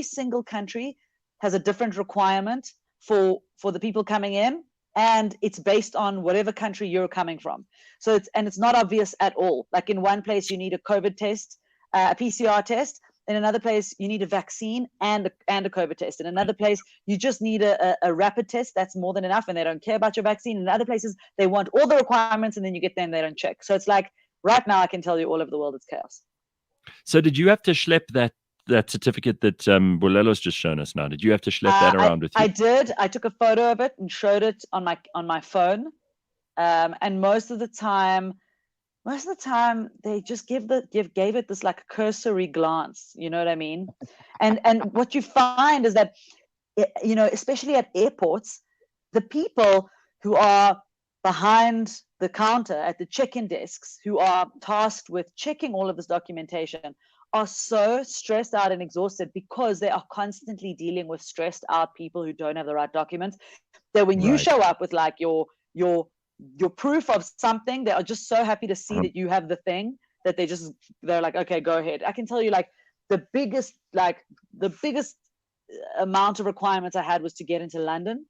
single country has a different requirement for the people coming in, and it's based on whatever country you're coming from. So it's not obvious at all. Like in one place you need a COVID test, a PCR test. In another place you need a vaccine and a COVID test. In another place you just need a rapid test. That's more than enough, and they don't care about your vaccine. In other places they want all the requirements, and then you get there and they don't check. So it's like right now I can tell you all over the world it's chaos. So did you have to schlep that certificate that Mbulelo's just shown us now? Did you have to schlep that around with you? I did. I took a photo of it and showed it on my phone. And most of the time they just gave it this like cursory glance. You know what I mean? And what you find is that, you know, especially at airports, the people who are behind the counter at the check-in desks, who are tasked with checking all of this documentation, are so stressed out and exhausted because they are constantly dealing with stressed out people who don't have the right documents, that when you show up with like your proof of something, they are just so happy to see that you have the thing that they're like, okay, go ahead. I can tell you, like the biggest amount of requirements I had was to get into London.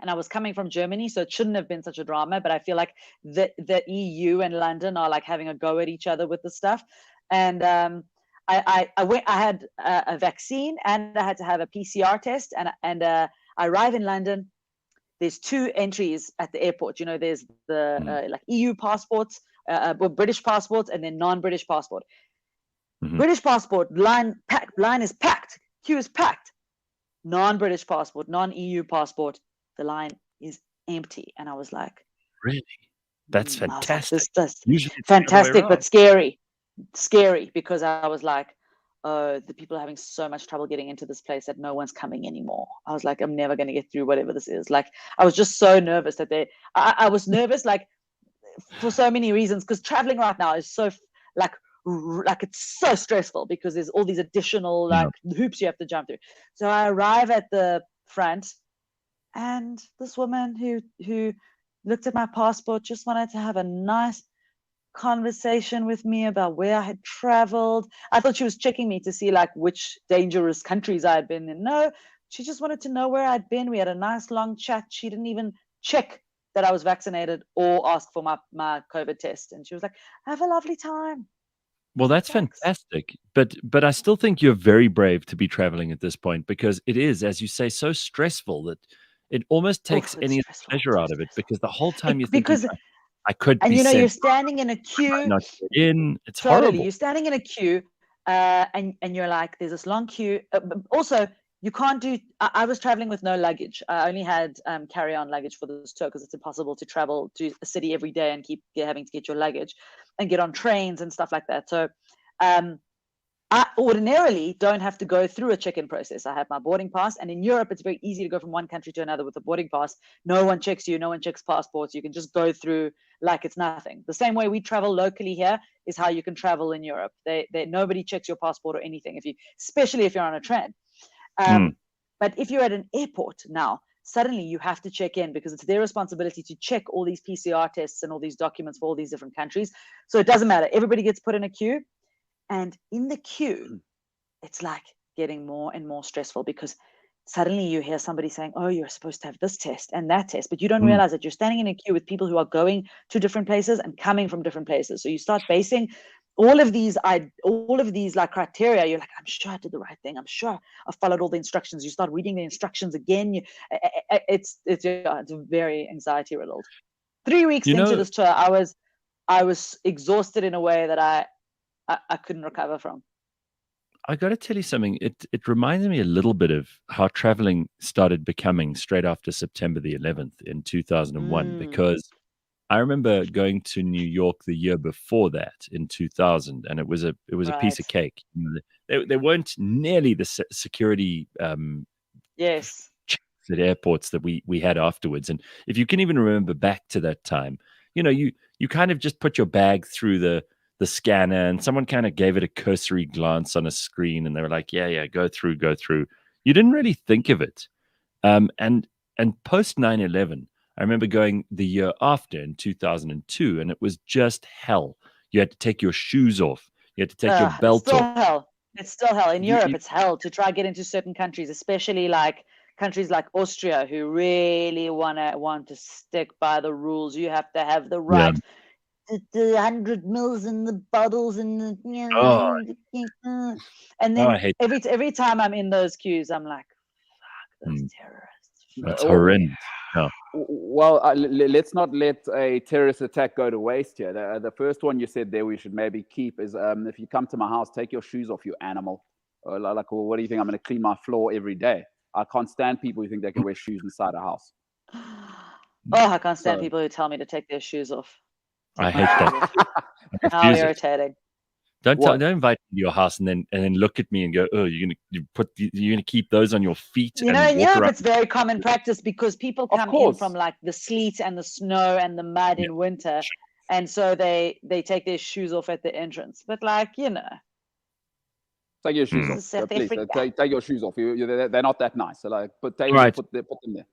And I was coming from Germany, so it shouldn't have been such a drama, but I feel like the EU and London are like having a go at each other with the stuff. And I had a vaccine, and I had to have a PCR test, and I arrive in London. There's 2 entries at the airport. You know, there's the like EU passports, British passports, and then non-British passport. British passport line is packed, queue is packed. Non-British passport, non-EU passport, the line is empty. And I was like, really? That's fantastic. Like, this fantastic, but scary, because I was like, oh, the people are having so much trouble getting into this place that no one's coming anymore. I was like, I'm never going to get through whatever this is. Like, I was just so nervous that I was nervous, like, for so many reasons, because traveling right now is so like it's so stressful because there's all these additional like hoops you have to jump through. So I arrive at the front, and this woman who looked at my passport just wanted to have a nice conversation with me about where I had traveled. I thought she was checking me to see like which dangerous countries I had been in. No, she just wanted to know where I'd been. We had a nice long chat. She didn't even check that I was vaccinated or ask for my COVID test. And she was like, have a lovely time. Well, that's fantastic. But I still think you're very brave to be traveling at this point, because it is, as you say, so stressful that it almost takes any pleasure out of it, because the whole time you're thinking, I could be, and you know, you're standing in a queue. Not get in. It's totally horrible. You're standing in a queue, and you're like, there's this long queue. Also, you can't do. I was traveling with no luggage. I only had carry-on luggage for this tour, because it's impossible to travel to a city every day and keep having to get your luggage and get on trains and stuff like that. So, I ordinarily don't have to go through a check-in process. I have my boarding pass, and in Europe, it's very easy to go from one country to another with a boarding pass. No one checks you, no one checks passports. You can just go through like it's nothing. The same way we travel locally here is how you can travel in Europe. Nobody checks your passport or anything, especially if you're on a train. But if you're at an airport now, suddenly you have to check in because it's their responsibility to check all these PCR tests and all these documents for all these different countries. So it doesn't matter. Everybody gets put in a queue. And in the queue, it's like getting more and more stressful because suddenly you hear somebody saying, oh, you're supposed to have this test and that test, but you don't realize that you're standing in a queue with people who are going to different places and coming from different places. So you start basing all of these like criteria. You're like, I'm sure I did the right thing. I'm sure I followed all the instructions. You start reading the instructions again. It's very anxiety riddled. 3 weeks into this tour, I was exhausted in a way that I couldn't recover from. I got to tell you something. It reminds me a little bit of how traveling started becoming straight after September the 11th in 2001, because I remember going to New York the year before that in 2000, and it was a piece of cake. There weren't nearly the security checks at airports that we had afterwards. And if you can even remember back to that time, you kind of just put your bag through the scanner, and someone kind of gave it a cursory glance on a screen, and they were like, yeah, go through. You didn't really think of it. And post 9/11, I remember going the year after in 2002, and it was just hell. You had to take your shoes off. You had to take your belt off. It's still hell. In Europe, it's hell to try to get into certain countries, especially like countries like Austria, who really want to stick by the rules. You have to have the right... Yeah. The 100 mils in the bottles and and then every time I'm in those queues, I'm like, fuck those terrorists. That's horrendous. No. Well, let's not let a terrorist attack go to waste here. The first one you said there we should maybe keep is if you come to my house, take your shoes off, you animal. Like, well, what do you think? I'm going to clean my floor every day. I can't stand people who think they can wear shoes inside a house. I can't stand people who tell me to take their shoes off. I hate that. How irritating! Don't invite me to your house and then look at me and go, oh, you're gonna keep those on your feet. In Europe, it's very common practice because people come in from like the sleet and the snow and the mud in winter, and so they take their shoes off at the entrance. But like take your shoes off. Please, take your shoes off. They're not that nice. So like, put them there.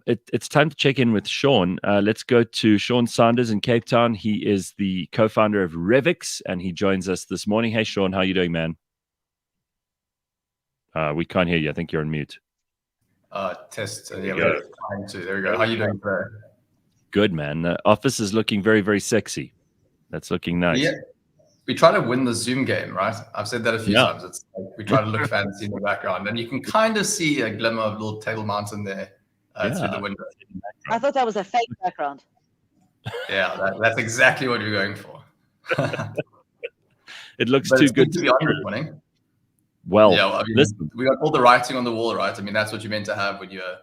It's time to check in with Sean. Let's go to Sean Sanders in Cape Town. He is the co-founder of Revix, and he joins us this morning. Hey, Sean, how you doing, man? We can't hear you. I think you're on mute. Test. There we go. How you doing today? Good, man. The office is looking very, very sexy. That's looking nice. Yeah. We try to win the Zoom game, right? I've said that a few times. It's like we try to look fancy in the background, and you can kind of see a glimmer of little Table Mountain there. Through the window. I thought that was a fake background. Yeah, that's exactly what you're going for. It looks too good to be on this morning. Well, listen, we got all the writing on the wall, right? I mean, that's what you're meant to have when you're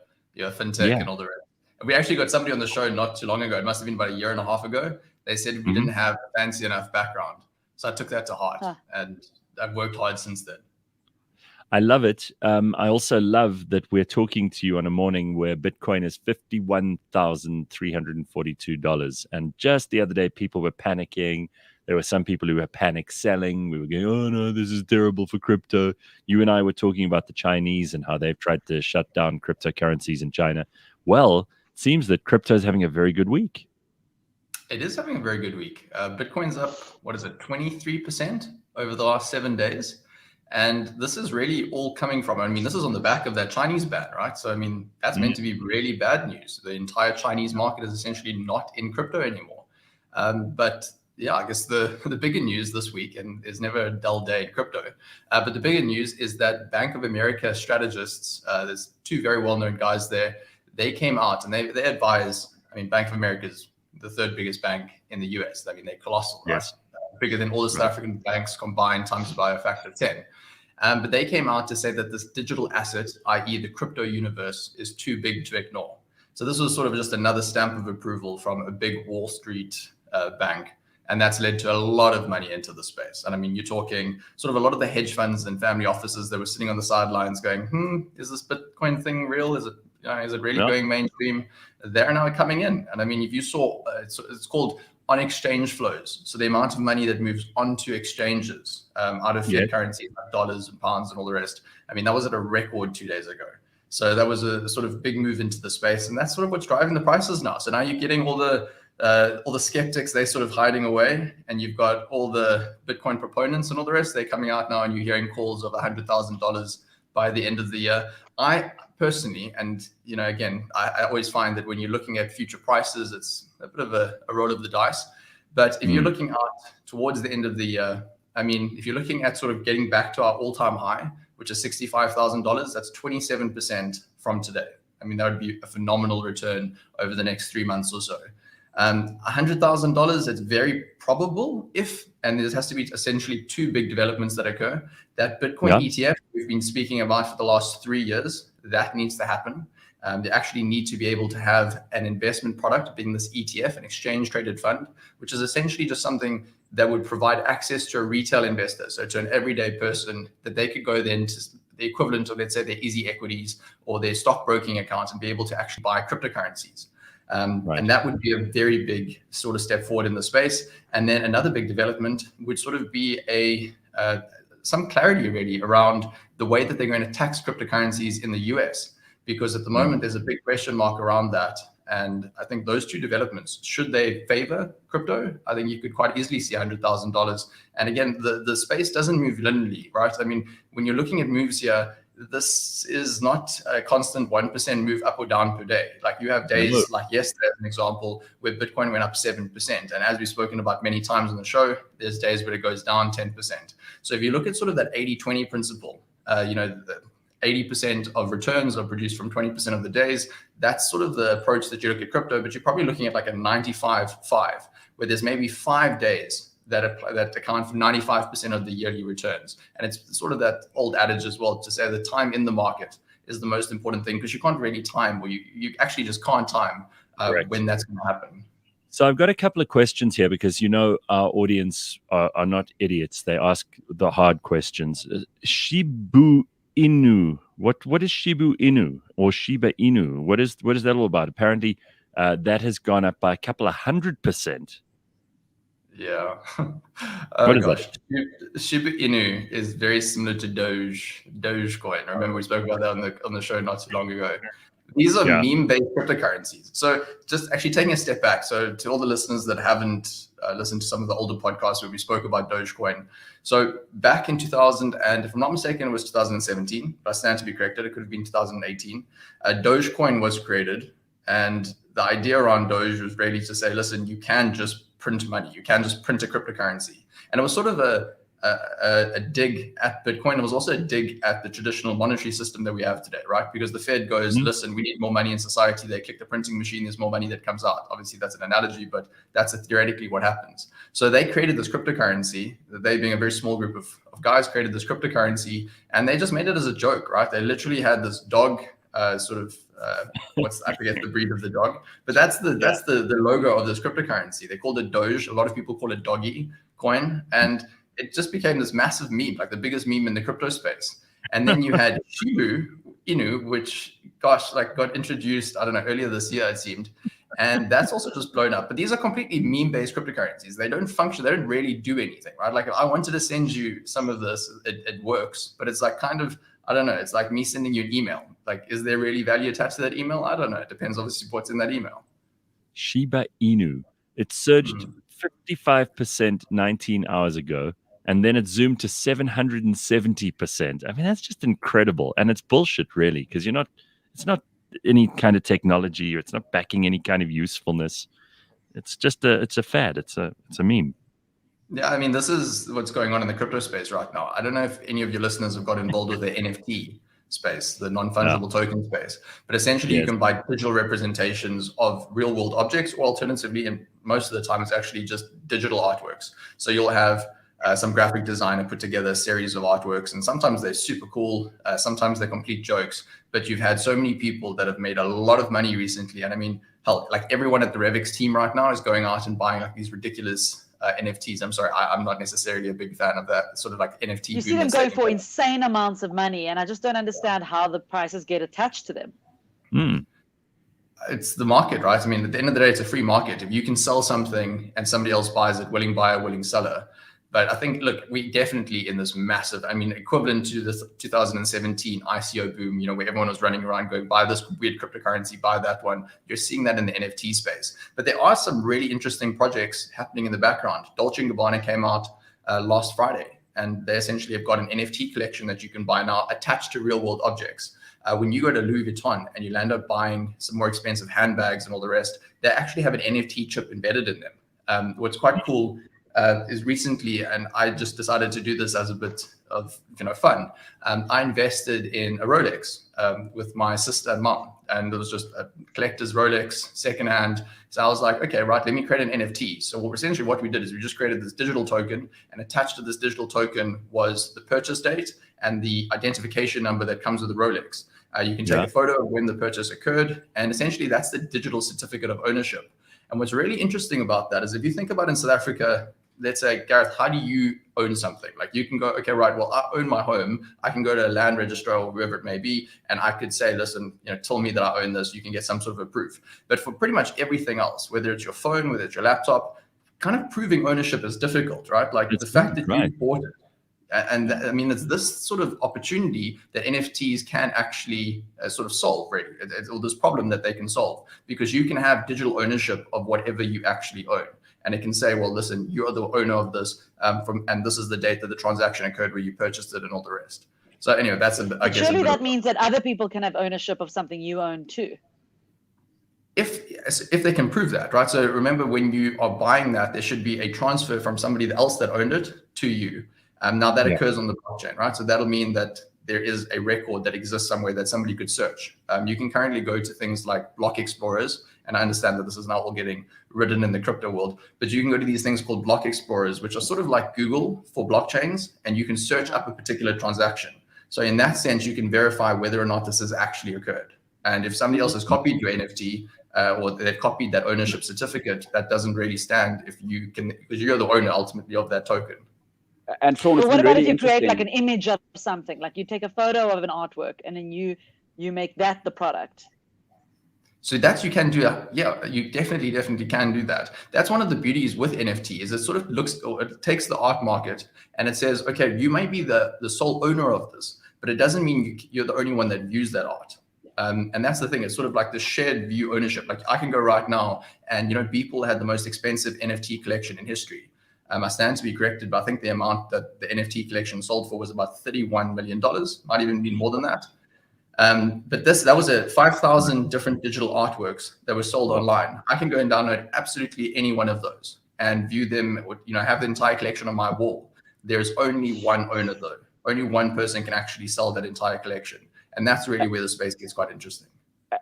fintech and all the rest. And we actually got somebody on the show not too long ago. It must have been about a year and a half ago. They said we didn't have a fancy enough background. So I took that to heart, and I've worked hard since then. I love it. I also love that we're talking to you on a morning where Bitcoin is $51,342. And just the other day, people were panicking. There were some people who were panic selling. We were going, oh, no, this is terrible for crypto. You and I were talking about the Chinese and how they've tried to shut down cryptocurrencies in China. Well, it seems that crypto is having a very good week. It is having a very good week. Bitcoin's up, 23% over the last 7 days. And this is really all coming from, this is on the back of that Chinese ban, right? So, that's meant to be really bad news. The entire Chinese market is essentially not in crypto anymore. But yeah, I guess the bigger news this week, and there's never a dull day in crypto, but the bigger news is that Bank of America strategists, there's two very well-known guys there, they came out and they advise, Bank of America is the third biggest bank in the US. They're colossal, right? Yes. Bigger than all the South African banks combined times by a factor of 10. But they came out to say that this digital asset, i.e. the crypto universe, is too big to ignore. So this was sort of just another stamp of approval from a big Wall Street bank And that's led to a lot of money into the space. And I mean, you're talking sort of a lot of the hedge funds and family offices that were sitting on the sidelines going, is this Bitcoin thing real? Is it really going mainstream? They're now coming in. And I mean, if you saw, it's called on exchange flows. So the amount of money that moves onto exchanges out of fiat currencies, like dollars and pounds and all the rest. I mean, that was at a record 2 days ago. So that was a sort of big move into the space. And that's sort of what's driving the prices now. So now you're getting all the skeptics, they're sort of hiding away, and you've got all the Bitcoin proponents and all the rest, they're coming out now, and you're hearing calls of $100,000 by the end of the year. I personally, and again, I always find that when you're looking at future prices, it's a bit of a roll of the dice. But if you're looking out towards the end of the year, I mean, if you're looking at sort of getting back to our all-time high, which is $65,000, that's 27% from today. I mean, that would be a phenomenal return over the next 3 months or so. $100,000, it's very probable and there has to be essentially two big developments that occur. That Bitcoin ETF we've been speaking about for the last 3 years, that needs to happen. They actually need to be able to have an investment product, being this ETF, an exchange traded fund, which is essentially just something that would provide access to a retail investor, so to an everyday person, that they could go then to the equivalent of, let's say, their Easy Equities or their stockbroking account and be able to actually buy cryptocurrencies. And that would be a very big sort of step forward in the space. And then another big development would sort of be some clarity really around the way that they're going to tax cryptocurrencies in the US, because at the moment there's a big question mark around that. And I think those two developments, should they favor crypto, I think you could quite easily see $100,000. And again, the space doesn't move linearly, right? I mean, when you're looking at moves here, this is not a constant 1% move up or down per day. Like you have days like yesterday, as an example, where Bitcoin went up 7%. And as we've spoken about many times on the show, there's days where it goes down 10%. So if you look at sort of that 80-20 principle, the 80% of returns are produced from 20% of the days. That's sort of the approach that you look at crypto, but you're probably looking at like a 95-5, where there's maybe 5 days that account for 95% of the yearly returns. And it's sort of that old adage as well to say the time in the market is the most important thing, because you can't really time, or you actually just can't time when that's going to happen. So I've got a couple of questions here, because our audience are not idiots. They ask the hard questions. Shibu Inu. What is Shibu Inu or Shiba Inu? What is that all about? Apparently, that has gone up by a couple of 100%. Yeah. What is gosh. Shiba Inu is very similar to Dogecoin. Remember we spoke about that on the show not too long ago. These are meme-based cryptocurrencies. So just actually taking a step back. So to all the listeners that haven't listened to some of the older podcasts where we spoke about Dogecoin. So back in 2000, and if I'm not mistaken, it was 2017, but I stand to be corrected. It could have been 2018. Dogecoin was created. And the idea around Doge was really to say, listen, you can just print money. You can just print a cryptocurrency. And it was sort of a dig at Bitcoin. It was also a dig at the traditional monetary system that we have today, right? Because the Fed goes, listen, we need more money in society. They click the printing machine, there's more money that comes out. Obviously, that's an analogy, but that's theoretically what happens. So they created this cryptocurrency. They, being a very small group of guys, created this cryptocurrency, and they just made it as a joke, right? They literally had this dog I forget the breed of the dog, but that's the logo of this cryptocurrency. They called it Doge. A lot of people call it Doggy Coin, and it just became this massive meme, like the biggest meme in the crypto space. And then you had Shibu Inu, which got introduced, I don't know, earlier this year it seemed, and that's also just blown up. But these are completely meme-based cryptocurrencies. They don't function. They don't really do anything, right? Like if I wanted to send you some of this, it works, but it's like kind of, I don't know. It's like me sending you an email. Like, is there really value attached to that email? I don't know. It depends, obviously, what's in that email. Shiba Inu. It surged 55% 19 hours ago, and then it zoomed to 770%. I mean, that's just incredible. And it's bullshit, really, because it's not any kind of technology, or it's not backing any kind of usefulness. It's just it's a fad. It's a meme. Yeah, I mean, this is what's going on in the crypto space right now. I don't know if any of your listeners have got involved with the NFT space, the non-fungible token space, but essentially you can buy digital representations of real world objects, or alternatively, and most of the time it's actually just digital artworks. So you'll have some graphic designer put together a series of artworks, and sometimes they're super cool, sometimes they're complete jokes, but you've had so many people that have made a lot of money recently. And I mean, hell, like everyone at the Revix team right now is going out and buying like these ridiculous NFTs. I'm sorry, I'm not necessarily a big fan of that sort of like NFT. You see them going for insane amounts of money, and I just don't understand how the prices get attached to them. It's the market, right? I mean, at the end of the day, it's a free market. If you can sell something and somebody else buys it, willing buyer, willing seller. But I think, look, we definitely in this massive, I mean, equivalent to the 2017 ICO boom, you know, where everyone was running around going, buy this weird cryptocurrency, buy that one. You're seeing that in the NFT space. But there are some really interesting projects happening in the background. Dolce & Gabbana came out last Friday, and they essentially have got an NFT collection that you can buy now attached to real world objects. When you go to Louis Vuitton and you'll end up buying some more expensive handbags and all the rest, they actually have an NFT chip embedded in them. What's quite cool is recently, and I just decided to do this as a bit of fun. I invested in a Rolex with my sister and mom, and it was just a collector's Rolex, secondhand. So I was like, okay, right, let me create an NFT. So essentially what we did is we just created this digital token, and attached to this digital token was the purchase date and the identification number that comes with the Rolex. You can take a photo of when the purchase occurred, and essentially that's the digital certificate of ownership. And what's really interesting about that is if you think about in South Africa, let's say, Gareth, how do you own something? Like you can go, okay, right, well, I own my home. I can go to a land registrar or whoever it may be, and I could say, listen, tell me that I own this. You can get some sort of a proof. But for pretty much everything else, whether it's your phone, whether it's your laptop, kind of proving ownership is difficult, right? Like the fact that you bought it. And I mean, it's this sort of opportunity that NFTs can actually sort of solve, really, or this problem that they can solve, because you can have digital ownership of whatever you actually own. And it can say, well, listen, you are the owner of this, and this is the date that the transaction occurred where you purchased it and all the rest. So anyway, that's, I guess. Surely that means that other people can have ownership of something you own too. If they can prove that, right? So remember, when you are buying that, there should be a transfer from somebody else that owned it to you. Now that occurs on the blockchain, right? So that'll mean that there is a record that exists somewhere that somebody could search. You can currently go to things like block explorers, and I understand that this is now all getting written in the crypto world, but you can go to these things called block explorers, which are sort of like Google for blockchains, and you can search up a particular transaction. So in that sense, you can verify whether or not this has actually occurred. And if somebody else has copied your NFT, or they've copied that ownership certificate, that doesn't really stand if you can, because you're the owner ultimately of that token. And Sean, what about if you create like an image of something, like you take a photo of an artwork and then you make that the product? So that's, you can do that. Yeah, you definitely can do that. That's one of the beauties with NFT, is it sort of looks, or it takes the art market and it says, okay, you may be the sole owner of this, but it doesn't mean you're the only one that views that art. And that's the thing. It's sort of like the shared view ownership. Like I can go right now and, Beeple had the most expensive NFT collection in history. I stand to be corrected, but I think the amount that the NFT collection sold for was about $31 million, might even be more than that. But that was 5,000 different digital artworks that were sold online. I can go and download absolutely any one of those and view them, or, have the entire collection on my wall. There's only one owner though. Only one person can actually sell that entire collection. And that's really where the space gets quite interesting.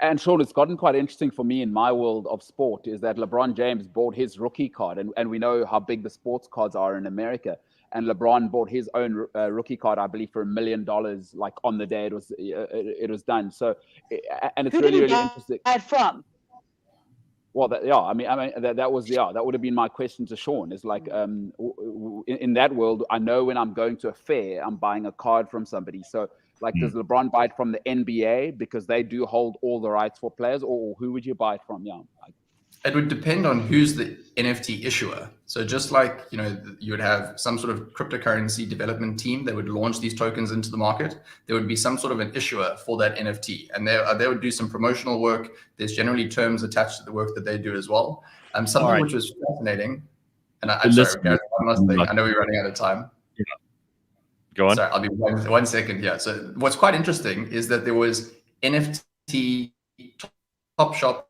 And Sean, it's gotten quite interesting for me in my world of sport, is that LeBron James bought his rookie card, and we know how big the sports cards are in America. And LeBron bought his own rookie card, I believe, for $1 million, like on the day it was done. So, and it's really interesting. From? Well, that would have been my question to Sean. Is like, in that world, I know when I'm going to a fair, I'm buying a card from somebody. So, like, does LeBron buy it from the NBA because they do hold all the rights for players, or who would you buy it from? Yeah. It would depend on who's the NFT issuer. So just like, you would have some sort of cryptocurrency development team that would launch these tokens into the market, there would be some sort of an issuer for that NFT. And they would do some promotional work. There's generally terms attached to the work that they do as well. Something which was fascinating. And I'm sorry, Gareth, one last thing. I know we're running out of time. Yeah. Go on. Sorry, I'll be 1 second. Yeah. So what's quite interesting is that there was NFT Top Shop.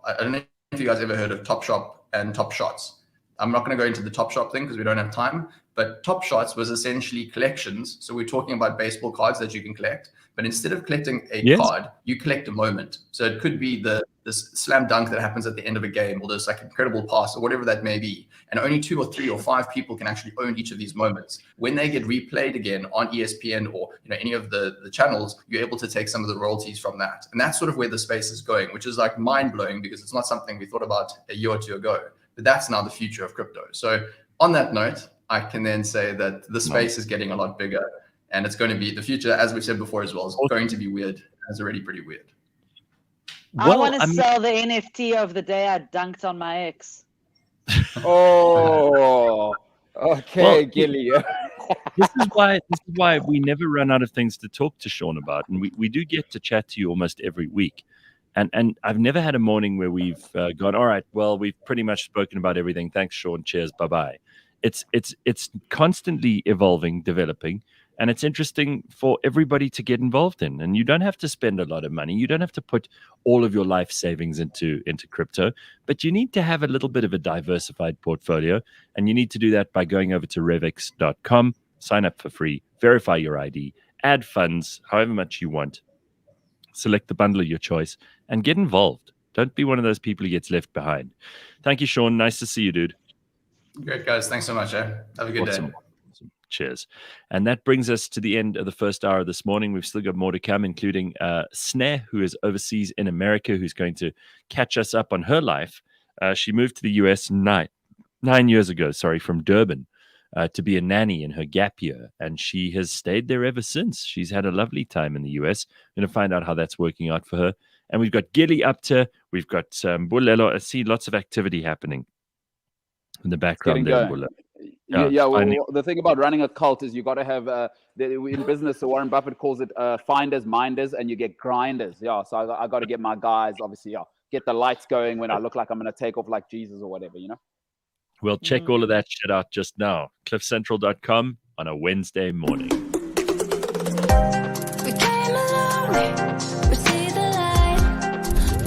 I don't know if you guys ever heard of Top Shop and Top Shots. I'm not going to go into the Top Shop thing because we don't have time, but Top Shots was essentially collections. So we're talking about baseball cards that you can collect, but instead of collecting a card, you collect a moment. So it could be this slam dunk that happens at the end of a game, or this like incredible pass, or whatever that may be. And only 2 or 3 or 5 people can actually own each of these moments. When they get replayed again on ESPN or any of the channels, you're able to take some of the royalties from that. And that's sort of where the space is going, which is like mind blowing, because it's not something we thought about a year or 2 ago. But that's now the future of crypto. So on that note, I can then say that the space is getting a lot bigger, and it's going to be the future, as we said before as well, is going to be weird. It's already pretty weird. I want to sell the NFT of the day I dunked on my ex. Oh, okay, Gilli. This is why we never run out of things to talk to Sean about, and we do get to chat to you almost every week. And I've never had a morning where we've gone, all right, well, we've pretty much spoken about everything. Thanks, Sean. Cheers. Bye-bye. It's constantly evolving, developing, and it's interesting for everybody to get involved in. And you don't have to spend a lot of money. You don't have to put all of your life savings into crypto, but you need to have a little bit of a diversified portfolio. And you need to do that by going over to revix.com, sign up for free, verify your ID, add funds, however much you want. Select the bundle of your choice and get involved. Don't be one of those people who gets left behind. Thank you, Sean. Nice to see you, dude. Great, guys. Thanks so much. Have a good day. Awesome. Cheers. And that brings us to the end of the first hour of this morning. We've still got more to come, including Sne, who is overseas in America, who's going to catch us up on her life. She moved to the US 9 years ago, from Durban. To be a nanny in her gap year, and she has stayed there ever since. She's had a lovely time in the US. We're going to find out how that's working out for her. And we've got Gilli Apter, we've got Mbulelo. I see lots of activity happening in the background there. Well, the thing about running a cult is you got to have in business. So Warren Buffett calls it finders, minders, and you get grinders. Yeah, so I got to get my guys, obviously. Yeah, get the lights going when I look like I'm going to take off like Jesus or whatever, We'll check all of that shit out just now. cliffcentral.com on a Wednesday morning. We came a long way, we see the light.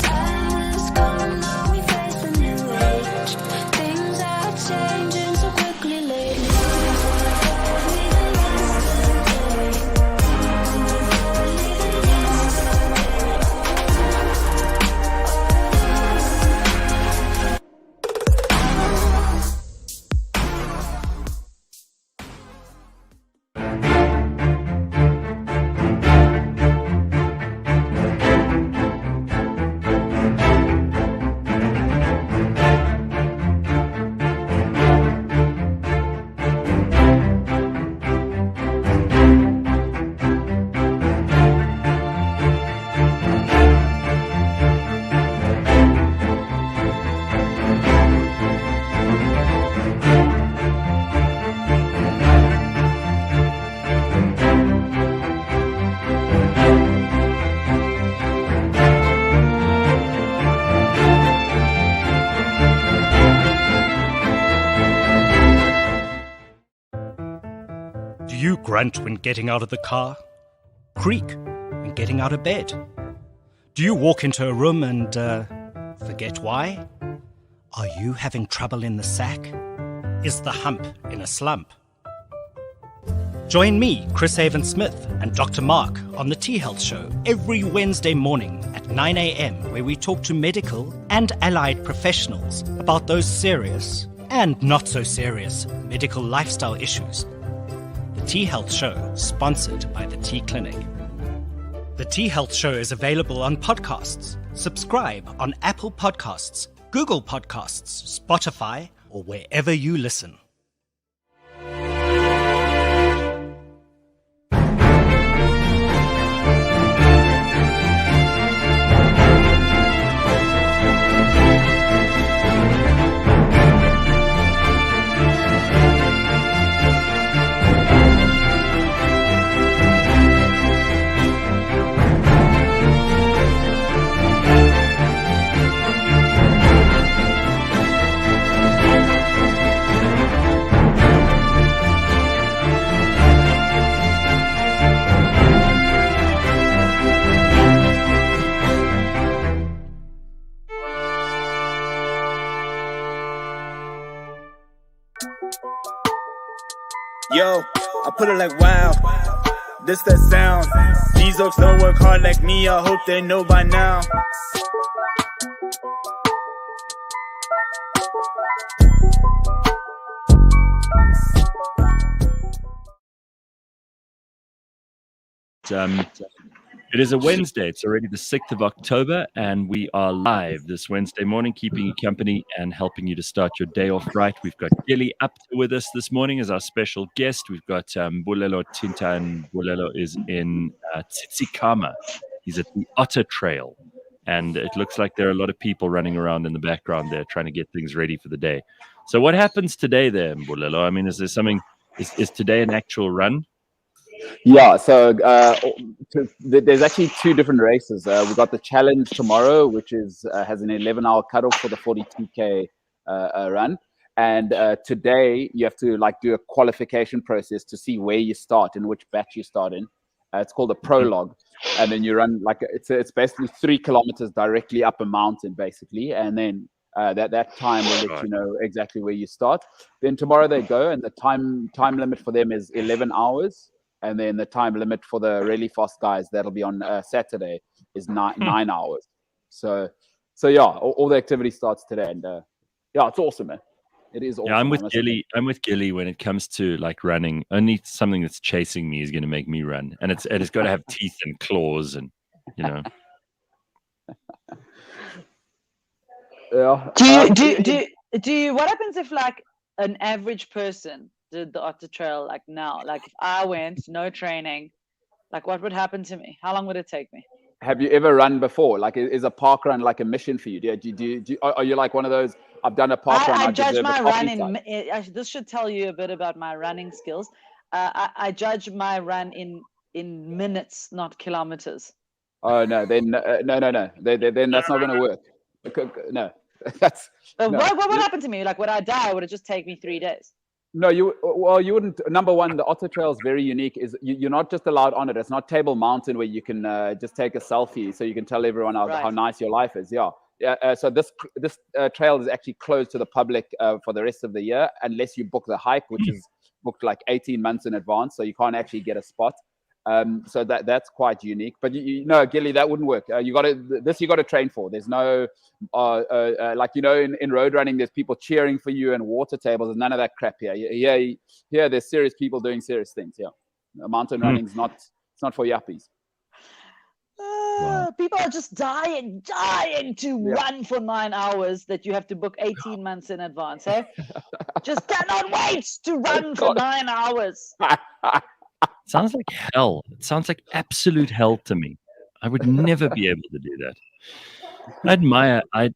Time is gone, now we face a new age. Things are changing so quickly lately. Grunt when getting out of the car? Creak when getting out of bed? Do you walk into a room and forget why? Are you having trouble in the sack? Is the hump in a slump? Join me, Chris Haven-Smith, and Dr. Mark on the T-Health Show every Wednesday morning at 9 a.m. where we talk to medical and allied professionals about those serious and not so serious medical lifestyle issues. The T-Health Show, sponsored by the T-Clinic. The T-Health Show is available on podcasts. Subscribe on Apple Podcasts, Google Podcasts, Spotify, or wherever you listen. Yo, I put it like wow, this that sound. These oaks don't work hard like me, I hope they know by now. It is a Wednesday. It's already the 6th of October, and we are live this Wednesday morning, keeping you company and helping you to start your day off right. We've got Gilli Apter with us this morning as our special guest. We've got Mbulelo Tinta, and Mbulelo is in Tsitsikamma. He's at the Otter Trail, and it looks like there are a lot of people running around in the background there trying to get things ready for the day. So what happens today there, Mbulelo? I mean, is there something, is today an actual run? Yeah, so there's actually two different races. We've got the challenge tomorrow, which is has an 11-hour cutoff for the 42K run. And today you have to like do a qualification process to see where you start and which batch you start in. It's called a prologue, and then you run like it's basically 3 kilometers directly up a mountain, basically, and then that time will let you know exactly where you start. Then tomorrow they go, and the time limit for them is 11 hours. And then the time limit for the really fast guys, that'll be on Saturday, is 9 hours. So yeah, all the activity starts today, and yeah, it's awesome, man. It is awesome. Yeah, I'm with Gilli. I'm with Gilli when it comes to like running. Only something that's chasing me is going to make me run, and it's got to have teeth and claws, and you know. Yeah. Do you? What happens if like an average person did the Otter Trail like now? Like if I went, no training, like what would happen to me? How long would it take me? Have you ever run before? Like, is a park run like a mission for you? Are you like one of those? I've done a park run. I judge my run in. This should tell you a bit about my running skills. I judge my run in minutes, not kilometers. Oh no, then no. Then that's not going to work. No, that's. But no. What would happen to me? Like, would I die? Or would it just take me 3 days? No, you wouldn't. Number one, the Otter Trail is very unique. Is you're not just allowed on it. It's not Table Mountain where you can just take a selfie so you can tell everyone how nice your life is. Yeah. So this trail is actually closed to the public for the rest of the year unless you book the hike, which is booked like 18 months in advance. So you can't actually get a spot. So that's quite unique. But you know, Gilli, that wouldn't work. You got to train for. There's no like, you know, in road running, there's people cheering for you and water tables. There's none of that crap here. Here there's serious people doing serious things. Yeah, mountain running's it's not for yuppies. People are just dying to run for 9 hours that you have to book 18 months in advance. Eh? Just cannot wait to run for 9 hours. Sounds like hell. It sounds like absolute hell to me. I would never be able to do that.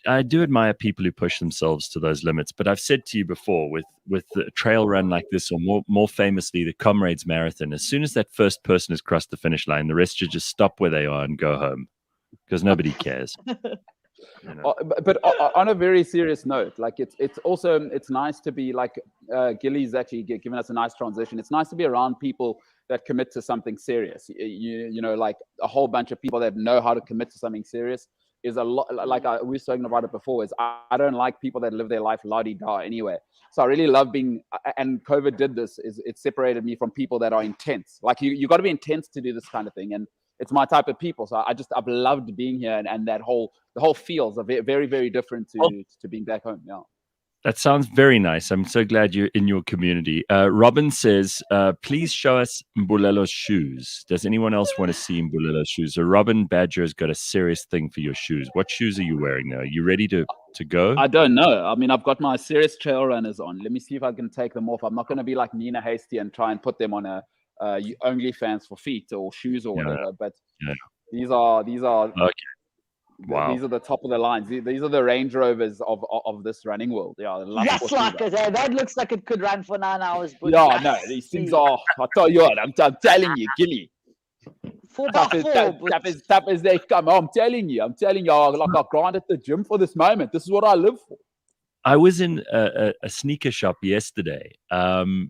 I do admire people who push themselves to those limits, but I've said to you before, with a trail run like this, or more famously, the Comrades Marathon, as soon as that first person has crossed the finish line, the rest should just stop where they are and go home, because nobody cares. You know? But on a very serious note, like it's nice to be like Gilli's actually given us a nice transition. It's nice to be around people that commit to something serious. You know, like a whole bunch of people that know how to commit to something serious is a lot. Like we were talking about it before. Is I don't like people that live their life la-di-da anyway. So I really love being. And COVID did this. Is it separated me from people that are intense. Like you got to be intense to do this kind of thing. And it's my type of people. So I've loved being here, and the whole feels are very, very different to being back home. Yeah. That sounds very nice. I'm so glad you're in your community. Robin says, please show us Mbulelo's shoes. Does anyone else want to see Mbulelo's shoes? So Robin Badger has got a serious thing for your shoes. What shoes are you wearing now? Are you ready to go? I don't know. I mean, I've got my serious trail runners on. Let me see if I can take them off. I'm not going to be like Nina Hasty and try and put them on a OnlyFans for feet or shoes or whatever. But these are okay. Wow. These are the top of the lines. These are the Range Rovers of this running world. Yeah, yes, like that looks like it could run for 9 hours. But no, these things are. I tell you what, I'm telling you, Gilli. 4x4. Tough as they come. I'm telling you. Like I grind at the gym for this moment. This is what I live for. I was in a sneaker shop yesterday, and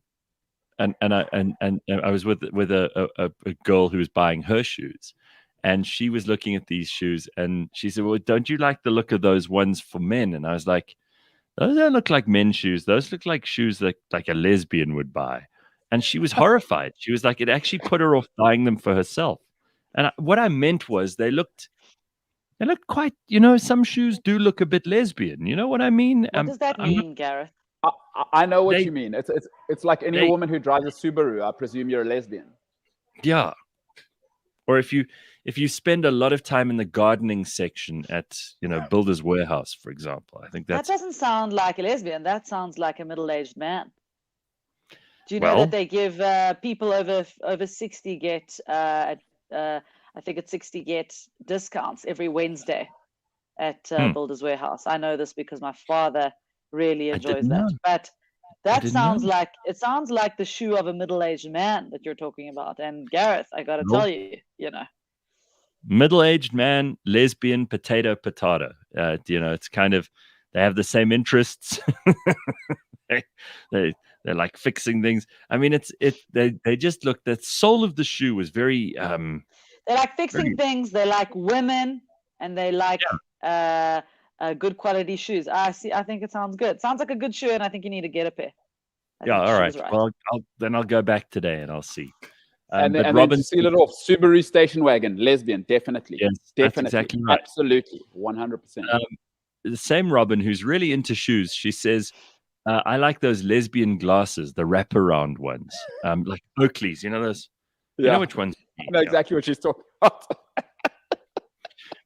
I was with a girl who was buying her shoes. And she was looking at these shoes and she said, well, don't you like the look of those ones for men? And I was like, those don't look like men's shoes. Those look like shoes that like a lesbian would buy. And she was horrified. She was like, it actually put her off buying them for herself. And what I meant was they looked quite, you know, some shoes do look a bit lesbian. You know what I mean? What does that mean, Gareth? I know what you mean. It's like any woman who drives a Subaru. I presume you're a lesbian. Yeah. Or if if you spend a lot of time in the gardening section at, Builder's Warehouse, for example, I think that that's doesn't sound like a lesbian. That sounds like a middle-aged man. Do you know Well- that they give people over 60 get I think it's 60 get discounts every Wednesday at Builder's Warehouse. I know this because my father really enjoys didn't that. know. But that didn't sounds know. like the shoe of a middle-aged man that you're talking about. And Gareth, I got to Nope. tell you, Middle-aged man, lesbian, potato. It's kind of, they have the same interests. They're like fixing things. I mean, they just look. The sole of the shoe was very. they like fixing things. They like women, and they like good quality shoes. I think it sounds good. Sounds like a good shoe, and I think you need to get a pair. All right. Well, I'll go back today and I'll see. And but then Robin, to seal it off, Subaru station wagon, lesbian, definitely. Yes, definitely. that's exactly right. Absolutely, 100%. The same Robin, who's really into shoes, she says, I like those lesbian glasses, the wraparound ones, like Oakley's. You know those? You know which ones? I know exactly what she's talking about.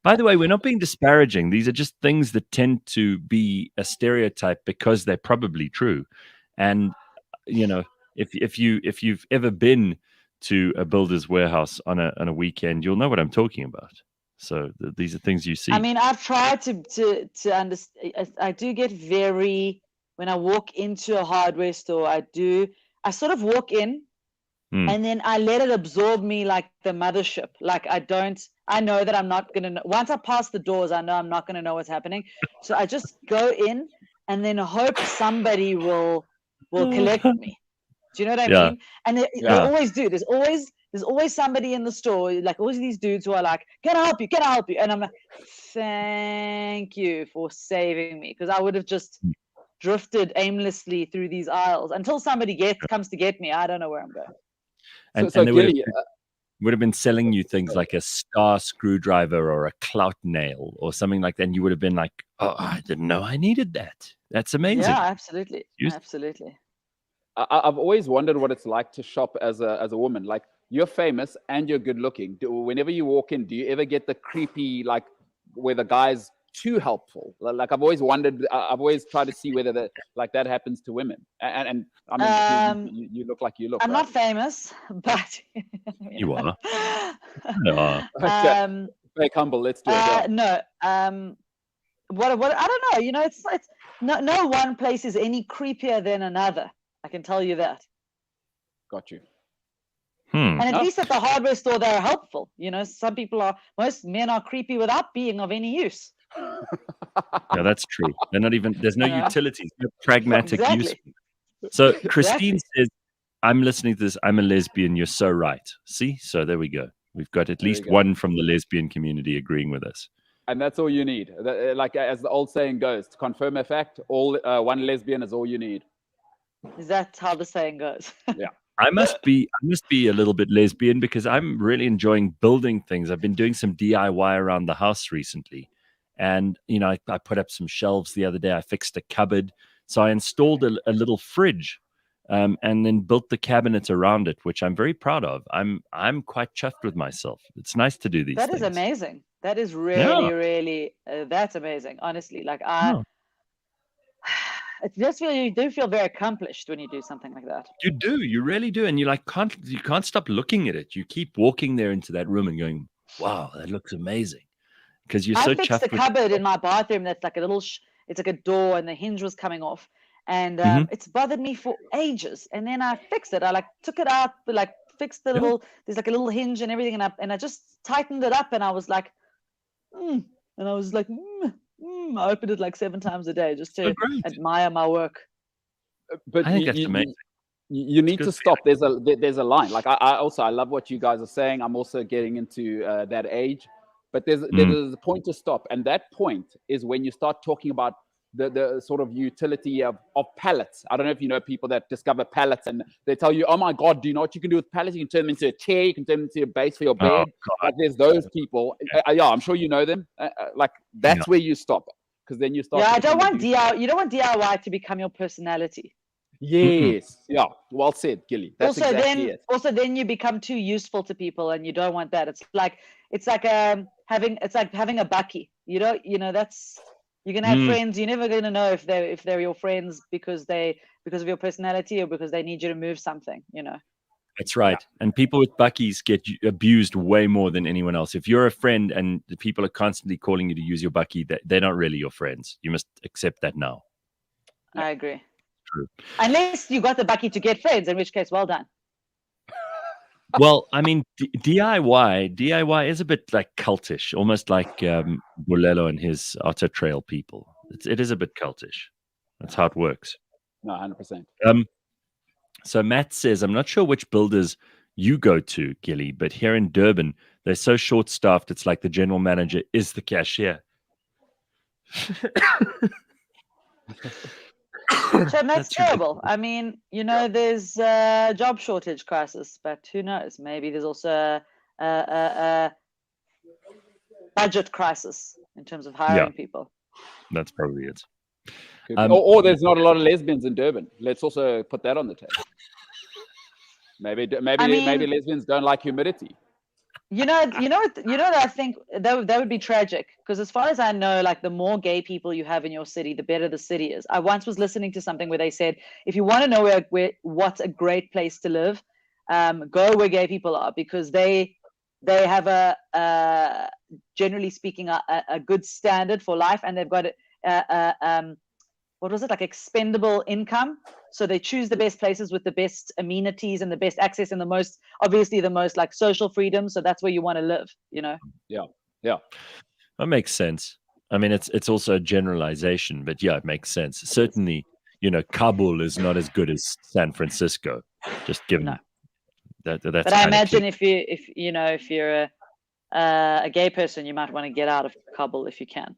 By the way, we're not being disparaging. These are just things that tend to be a stereotype because they're probably true. And if you've ever been to a Builder's Warehouse on a weekend, you'll know what I'm talking about. So these are things you see. I mean, I've tried to understand. I do get when I walk into a hardware store, I sort of walk in and then I let it absorb me like the mothership. Like I know that I'm not going to know. Once I pass the doors, I know I'm not going to know what's happening. So I just go in and then hope somebody will collect me. Do you know what I mean? And they always do. There's always somebody in the store, like always these dudes who are like, can I help you? Can I help you? And I'm like, thank you for saving me. Because I would have just drifted aimlessly through these aisles until somebody comes to get me. I don't know where I'm going. And they would have been selling you things like a star screwdriver or a clout nail or something like that. And you would have been like, oh, I didn't know I needed that. That's amazing. Yeah, absolutely. Absolutely. I've always wondered what it's like to shop as a woman. Like, you're famous and you're good looking. Whenever you walk in, do you ever get the creepy, like, where the guy's too helpful? Like, I've always wondered. I've always tried to see whether that happens to women. And I mean, you look like you look. I'm not famous, but you are. Okay. Fake humble. Let's do it. No. What I don't know. It's no one place is any creepier than another. I can tell you that. Got you. And at least at the hardware store, they're helpful. Most men are creepy without being of any use. Yeah, that's true. They're not even, there's no utilities, no pragmatic use. So Christine says, I'm listening to this. I'm a lesbian. You're so right. See? So there we go. We've got at least one from the lesbian community agreeing with us. And that's all you need. Like, as the old saying goes, to confirm a fact, one lesbian is all you need. Is that how the saying goes? Yeah. I must be a little bit lesbian because I'm really enjoying building things. I've been doing some DIY around the house recently. And, I put up some shelves the other day. I fixed a cupboard. So I installed a little fridge and then built the cabinet around it, which I'm very proud of. I'm quite chuffed with myself. It's nice to do these things. That is amazing. That is really, really, that's amazing. Honestly, like you do feel very accomplished when you do something like that. You do, you really do, and you can't stop looking at it. You keep walking there into that room and going, "Wow, that looks amazing," because you're so chuffed. I fixed a cupboard in my bathroom that's like it's like a door, and the hinge was coming off, and it's bothered me for ages. And then I fixed it. I took it out, fixed the there's like a little hinge and everything, and I just tightened it up, and I was like, and I was like. I opened it like 7 times a day just to admire my work. But I think that's amazing. You need to stop. There's a line. Like I love what you guys are saying. I'm also getting into that age, but there's a point to stop, and that point is when you start talking about the sort of utility of pallets. I don't know if you know people that discover pallets and they tell you, oh my God, do you know what you can do with pallets? You can turn them into a chair, you can turn them into a base for your bed. Like, there's those people. Yeah, I'm sure you know them. That's where you stop, because then you start. Yeah, you don't want DIY to become your personality. Yes. Yeah. Well said, Gilli. That's exactly it. Also, then you become too useful to people, and you don't want that. It's like it's like having a bakkie. You know that's, you can have friends. You're never gonna know if they're your friends because of your personality or because they need you to move something. That's right. Yeah. And people with bakkies get abused way more than anyone else. If you're a friend and the people are constantly calling you to use your bakkie, they're not really your friends. You must accept that now. I agree. True. Unless you got the bakkie to get friends, in which case, well done. Well, I mean, DIY is a bit like cultish, almost like Mbulelo and his Otter Trail people. It is a bit cultish. That's how it works. No, 100%. So Matt says, I'm not sure which builders you go to, Gilly, but here in Durban, they're so short-staffed, it's like the general manager is the cashier. That's terrible. I mean, there's a job shortage crisis, but who knows? Maybe there's also a budget crisis in terms of hiring people. That's probably it. Or there's not a lot of lesbians in Durban. Let's also put that on the table. Maybe lesbians don't like humidity. You know what I think that would be tragic, because as far as I know, like, the more gay people you have in your city, the better the city is. I once was listening to something where they said, if you want to know what's a great place to live, go where gay people are, because they have a generally speaking a good standard for life, and they've got what was it, like expendable income. So they choose the best places with the best amenities and the best access and the most like social freedom. So that's where you want to live, Yeah. That makes sense. I mean, it's also a generalization, but yeah, it makes sense. Certainly, Kabul is not as good as San Francisco, just given that's. But I imagine if you're a gay person, you might want to get out of Kabul if you can.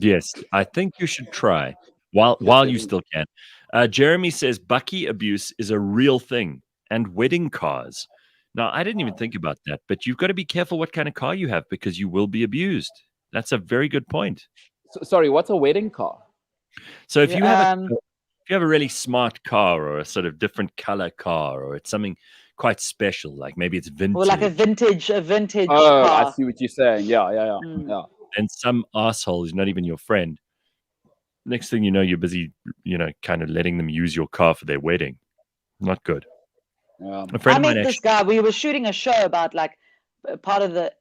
Yes, I think you should try while you still can. Jeremy says bakkie abuse is a real thing, and wedding cars. Now, I didn't even think about that, but you've got to be careful what kind of car you have, because you will be abused. That's a very good point. Sorry, what's a wedding car? So if you have a really smart car, or a sort of different color car, or it's something quite special, like maybe it's vintage, or like a vintage Oh, car. I see what you're saying. Yeah. And some asshole is not even your friend. Next thing you know, you're busy, kind of letting them use your car for their wedding. Not good. I met this guy. We were shooting a show about, like, part of the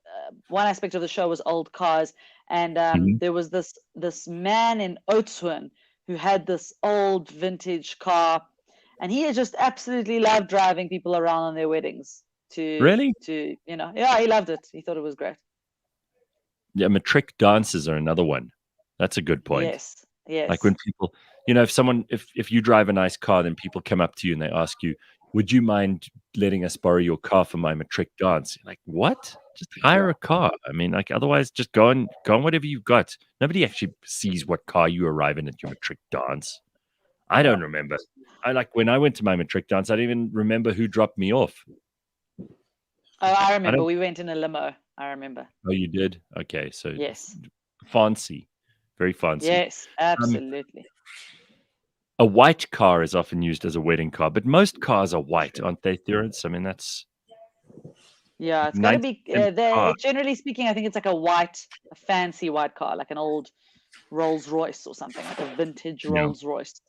one aspect of the show was old cars, and there was this man in Oudtshoorn who had this old vintage car, and he had just absolutely loved driving people around on their weddings. Really? He loved it. He thought it was great. Yeah, matric dances are another one. That's a good point. Yes. Like when people, if you drive a nice car, then people come up to you and they ask you, would you mind letting us borrow your car for my matric dance? You're like, what? Just hire a car. I mean, like, otherwise just go on whatever you've got. Nobody actually sees what car you arrive in at your matric dance. I don't remember. When I went to my matric dance, I didn't even remember who dropped me off. Oh, I remember. We went in a limo. I remember. Oh, you did? Okay, so yes, fancy, very fancy. Yes, absolutely. A white car is often used as a wedding car, but most cars are white, aren't they, Terrence? I mean, that's it's got to be. Generally speaking, I think it's like a fancy white car, like an old Rolls Royce or something, like a vintage Rolls Royce.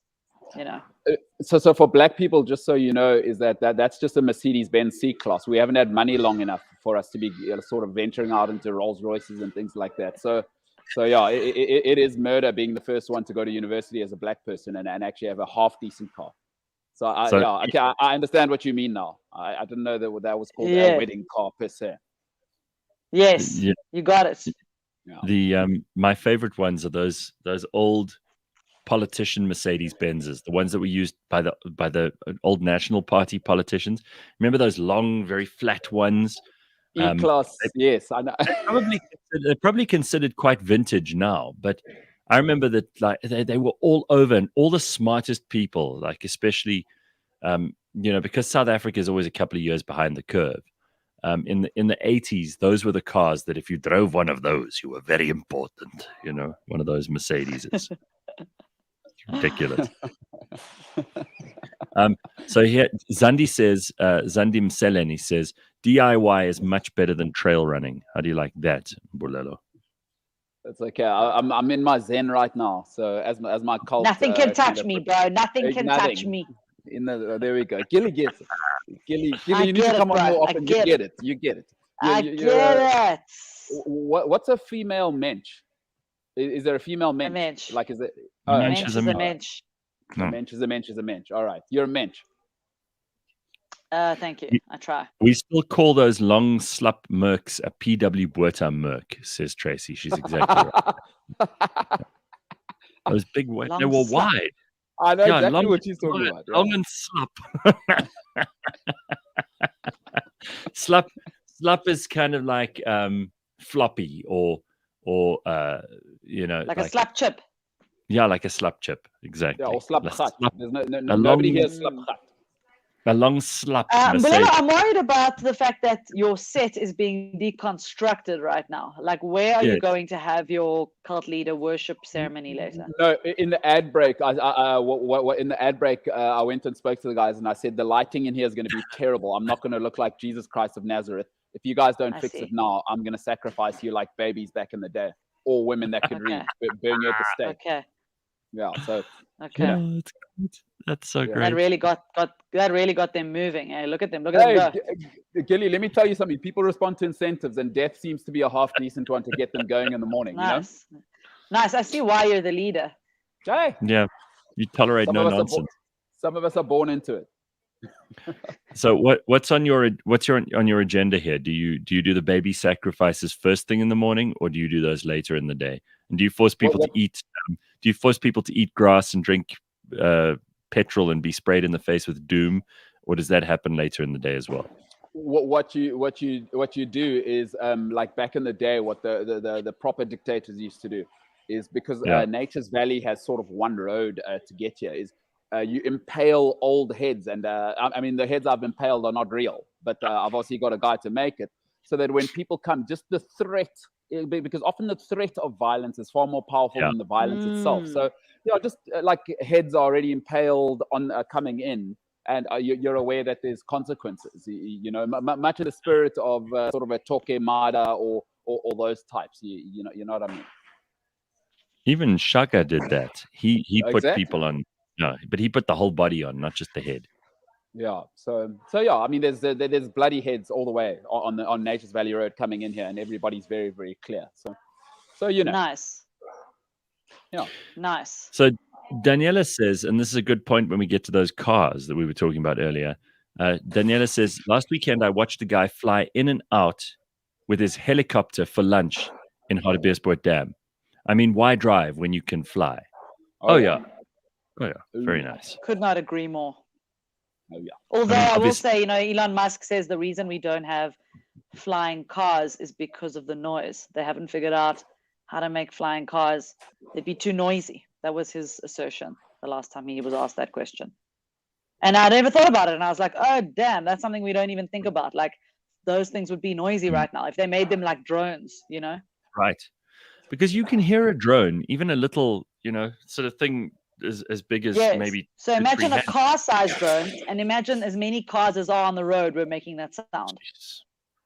So for black people, just so you know, is that's just a Mercedes-Benz C-Class. We haven't had money long enough for us to be sort of venturing out into Rolls Royces and things like that. So yeah, it is murder being the first one to go to university as a black person and actually have a half decent car. So I understand what you mean now. I didn't know that was called a wedding car per se. Yes, you got it. Yeah. The my favorite ones are those old politician Mercedes Benzes, the ones that were used by the old National Party politicians. Remember those long, very flat ones? E-Class, yes, I know. They're probably considered quite vintage now, but I remember that, like, they were all over, and all the smartest people, like, especially because South Africa is always a couple of years behind the curve. In the 80s, those were the cars that if you drove one of those, you were very important. One of those Mercedes. Ridiculous. So here Zandi says, Zandim Seleni says, DIY is much better than trail running. How do you like that, Mbulelo? It's okay. I'm in my zen right now. So as my cult, Nothing can touch me, bro. Nothing can touch me. There we go. Gilli gets it. Gilli, I you need to get it, come on bro. more I often. get You get it. You get it. I get it. What's a female mensch? Is there a female mensch? A mensch. Like, is it? A A mensch mensch is is a a mensch. mensch. A mensch is a mensch is a mensch. All right. You're a mensch. Thank you. I try. We still call those long slup mercs a PW Botha merc, says Tracy. She's exactly right. Those big, they Long were slup. wide. I know exactly long, what she's talking about. Long and slup. Slup is kind of like floppy or Like a slap chip. Yeah, like a slap chip. Exactly. Yeah, or slap Like gat. slup- There's a nobody long- here slap gat. A long slap. Mbulelo, I'm worried about the fact that your set is being deconstructed right now. Like, where are you Yes. going to have your cult leader worship ceremony later? No, in the ad break, in the ad break, I went and spoke to the guys, and I said the lighting in here is going to be terrible. I'm not going to look like Jesus Christ of Nazareth. If you guys don't I fix see. it now, I'm going to sacrifice you like babies back in the day, or women that could read, burn you at the stake. Okay. Yeah, so Okay. Yeah. Oh, that's great. That's so Yeah. great. That really got them moving. Hey, look at them. Look at them go. Gilli, let me tell you something. People respond to incentives, and death seems to be a half decent one to get them going in the morning. Nice. Nice. I see why you're the leader. You know? Hey, Yeah, you tolerate some no of us are nonsense. some of us are born into it. So what's on your agenda here? Do you do the baby sacrifices first thing in the morning, or do you do those later in the day? And do you force people to eat? Do you force people to eat grass and drink petrol and be sprayed in the face with doom, or does that happen later in the day as well? What you do is like back in the day, what the proper dictators used to do is, because Nature's Valley has sort of one road to get here, is you impale old heads, and I mean the heads I've impaled are not real, but I've obviously got a guy to make it, so that when people come, just the threat, because often the threat of violence is far more powerful than the violence itself. So just like heads are already impaled on coming in, and you're aware that there's consequences. You know, much of the spirit of sort of a Torquemada or those types. You know what I mean. Even Shaka did that. He put Exactly. people on. No, but he put the whole body on, not just the head. Yeah. So yeah. I mean, there's bloody heads all the way on Nature's Valley Road coming in here, and everybody's very, very clear. So you know. Nice. Yeah. Nice. So Daniela says, and this is a good point when we get to those cars that we were talking about earlier. Daniela says, last weekend I watched a guy fly in and out with his helicopter for lunch in Hartbeespoort Dam. I mean, why drive when you can fly? Oh yeah. Very nice. Could not agree more. Oh yeah. Although I will obviously- say, you know, Elon Musk says the reason we don't have flying cars is because of the noise. They haven't figured out how to make flying cars. They'd be too noisy. That was his assertion the last time he was asked that question. And I never thought about it. And I was like, oh, damn, that's something we don't even think about. Like, those things would be noisy right now if they made them like drones, you know? Right. Because you can hear a drone, even a little, sort of thing as big as maybe. So 2-3 imagine a hands. car-sized drone, and imagine as many cars as are on the road were making that sound.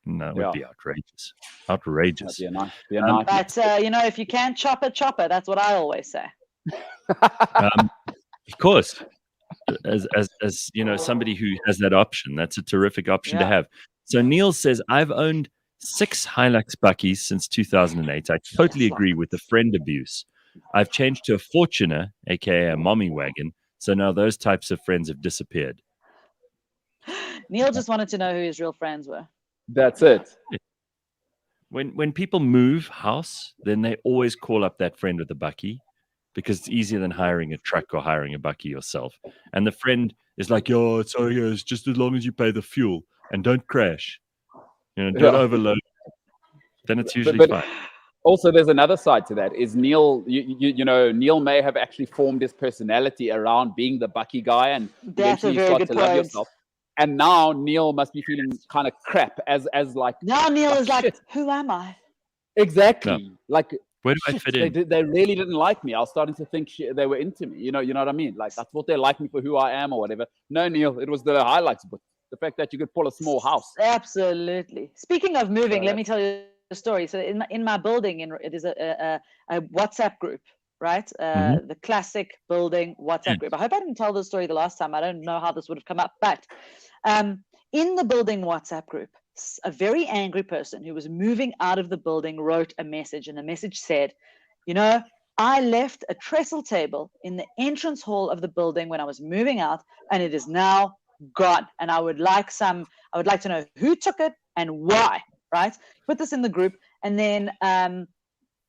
No, it would be outrageous. Outrageous. That'd be a nice. But if you can't chop it, chop it. That's what I always say. Of course, as somebody who has that option, that's a terrific option to have. So Neil says, I've owned 6 Hilux bakkies since 2008. I totally agree with the friend abuse. I've changed to a Fortuner, aka a mommy wagon. So now those types of friends have disappeared. Neil just wanted to know who his real friends were. That's it. When people move house, then they always call up that friend with a bakkie, because it's easier than hiring a truck or hiring a bakkie yourself. And the friend is like, it's just as long as you pay the fuel and don't crash. Don't overload. Then it's usually fine. Also, there's another side to that. Is Neil? Neil may have actually formed his personality around being the bakkie guy, and That's a eventually very start good to love point. yourself. And now Neil must be feeling kind of crap as like. Now Neil is like, shit. who am I? Exactly. No. Like, where do I fit in? They really didn't like me. I was starting to think they were into me. You know what I mean? Like, I thought they liked me for who I am or whatever. No, Neil, it was the highlights book. The fact that you could pull a small house. Absolutely. Speaking of moving, let me tell you a story. So in my building, it is a WhatsApp group, right? The classic building WhatsApp group. I hope I didn't tell this story the last time. I don't know how this would have come up, but in the building WhatsApp group, a very angry person who was moving out of the building wrote a message, and the message said, you know, I left a trestle table in the entrance hall of the building when I was moving out, and it is now gone. And I would like to know who took it and why, right? Put this in the group. And then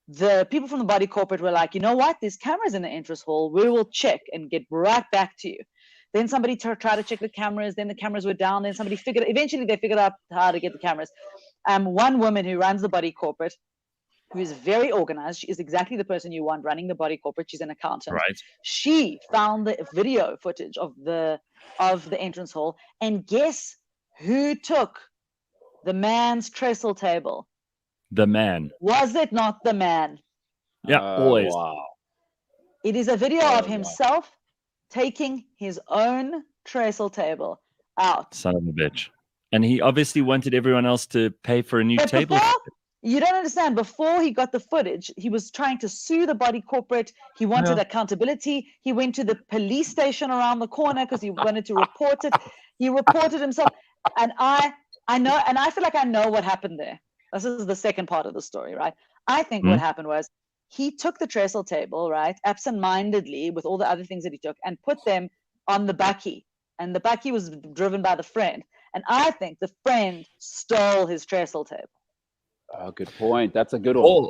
the people from the body corporate were like, you know what? There's cameras in the entrance hall. We will check and get right back to you. Then somebody tried to check the cameras. Then the cameras were down. Then eventually they figured out how to get the cameras. One woman who runs the body corporate, who is very organized. She is exactly the person you want running the body corporate. She's an accountant. Right. She found the video footage of the entrance hall, and guess who took the man's trestle table? The man. Was it not the man? Yeah, always. Wow. It is a video of himself taking his own trestle table out. Son of a bitch. And he obviously wanted everyone else to pay for a new table. You don't understand. Before he got the footage, he was trying to sue the body corporate. He wanted accountability. He went to the police station around the corner because he wanted to report it. He reported himself. And I know, and I feel like I know what happened there. This is the second part of the story, right? I think what happened was he took the trestle table, right, absent-mindedly with all the other things that he took, and put them on the bakkie. And the bakkie was driven by the friend. And I think the friend stole his trestle table. Oh, good point. That's a good one.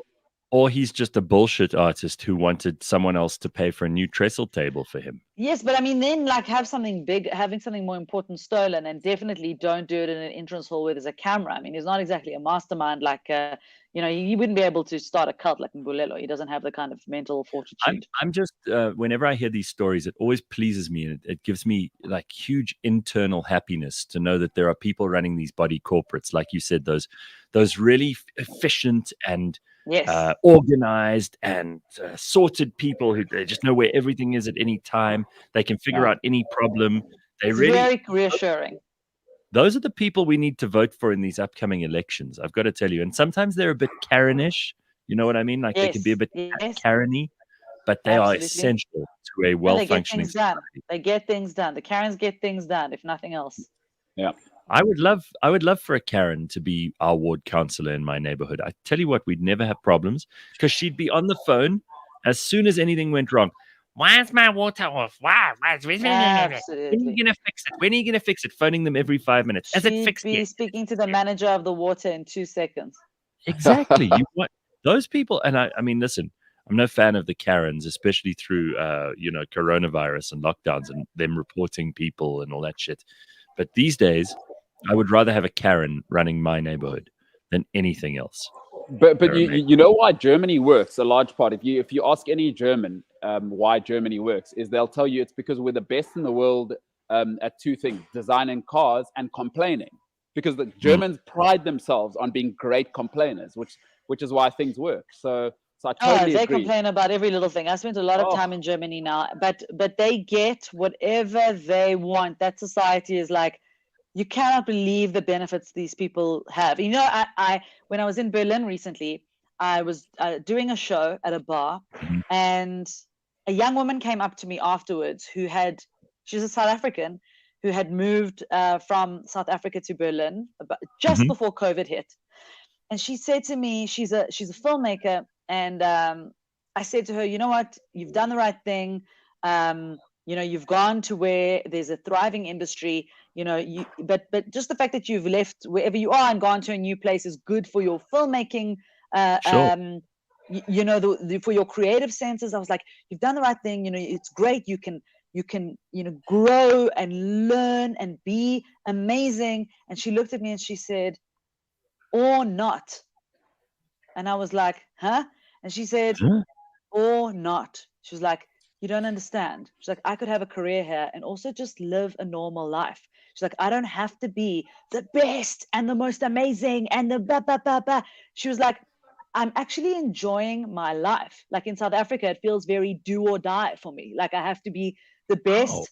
Or he's just a bullshit artist who wanted someone else to pay for a new trestle table for him. Yes, but I mean, then like having something more important stolen, and definitely don't do it in an entrance hall where there's a camera. I mean, he's not exactly a mastermind like, he wouldn't be able to start a cult like Mbulelo. He doesn't have the kind of mental fortitude. I'm just, whenever I hear these stories, it always pleases me, and it gives me like huge internal happiness to know that there are people running these body corporates, like you said, those really efficient and organized and sorted people who they just know where everything is at any time. They can figure out any problem. It's very reassuring. Those are the people we need to vote for in these upcoming elections. I've got to tell you. And sometimes they're a bit Karen-ish. You know what I mean? Like they can be a bit Karen-y, but they are essential to a well-functioning society. They get things done. The Karens get things done, if nothing else. Yeah. I would love for a Karen to be our ward councillor in my neighborhood. I tell you what, we'd never have problems because she'd be on the phone as soon as anything went wrong. Why is my water off? Why? When are you going to fix it? When are you going to fix it? Phoning them every 5 minutes. Has it fixed yet? Speaking to the manager of the water in 2 seconds. Exactly. You want those people. And I mean, listen, I'm no fan of the Karens, especially through, coronavirus and lockdowns and them reporting people and all that shit. But these days, I would rather have a Karen running my neighborhood than anything else. But you know why Germany works? A large part. If you ask any German why Germany works, is they'll tell you it's because we're the best in the world at two things: designing cars and complaining. Because the Germans pride themselves on being great complainers, which is why things work. So I totally they agree. Complain about every little thing. I spent a lot of time in Germany now, but they get whatever they want. That society is like, you cannot believe the benefits these people have. You know, I when I was in Berlin recently, I was doing a show at a bar, and a young woman came up to me afterwards she's a South African who had moved from South Africa to Berlin just before COVID hit. And she said to me, she's a filmmaker, and I said to her, you know what, you've done the right thing. You've gone to where there's a thriving industry, but just the fact that you've left wherever you are and gone to a new place is good for your filmmaking, for your creative senses. I was like, you've done the right thing. It's great. You can grow and learn and be amazing. And she looked at me and she said, or not. And I was like, huh? And she said, or not. She was like, you don't understand. She's like, I could have a career here and also just live a normal life. She's like, I don't have to be the best and the most amazing and the blah, blah, blah, blah. She was like, I'm actually enjoying my life. Like in South Africa, it feels very do or die for me. Like I have to be the best.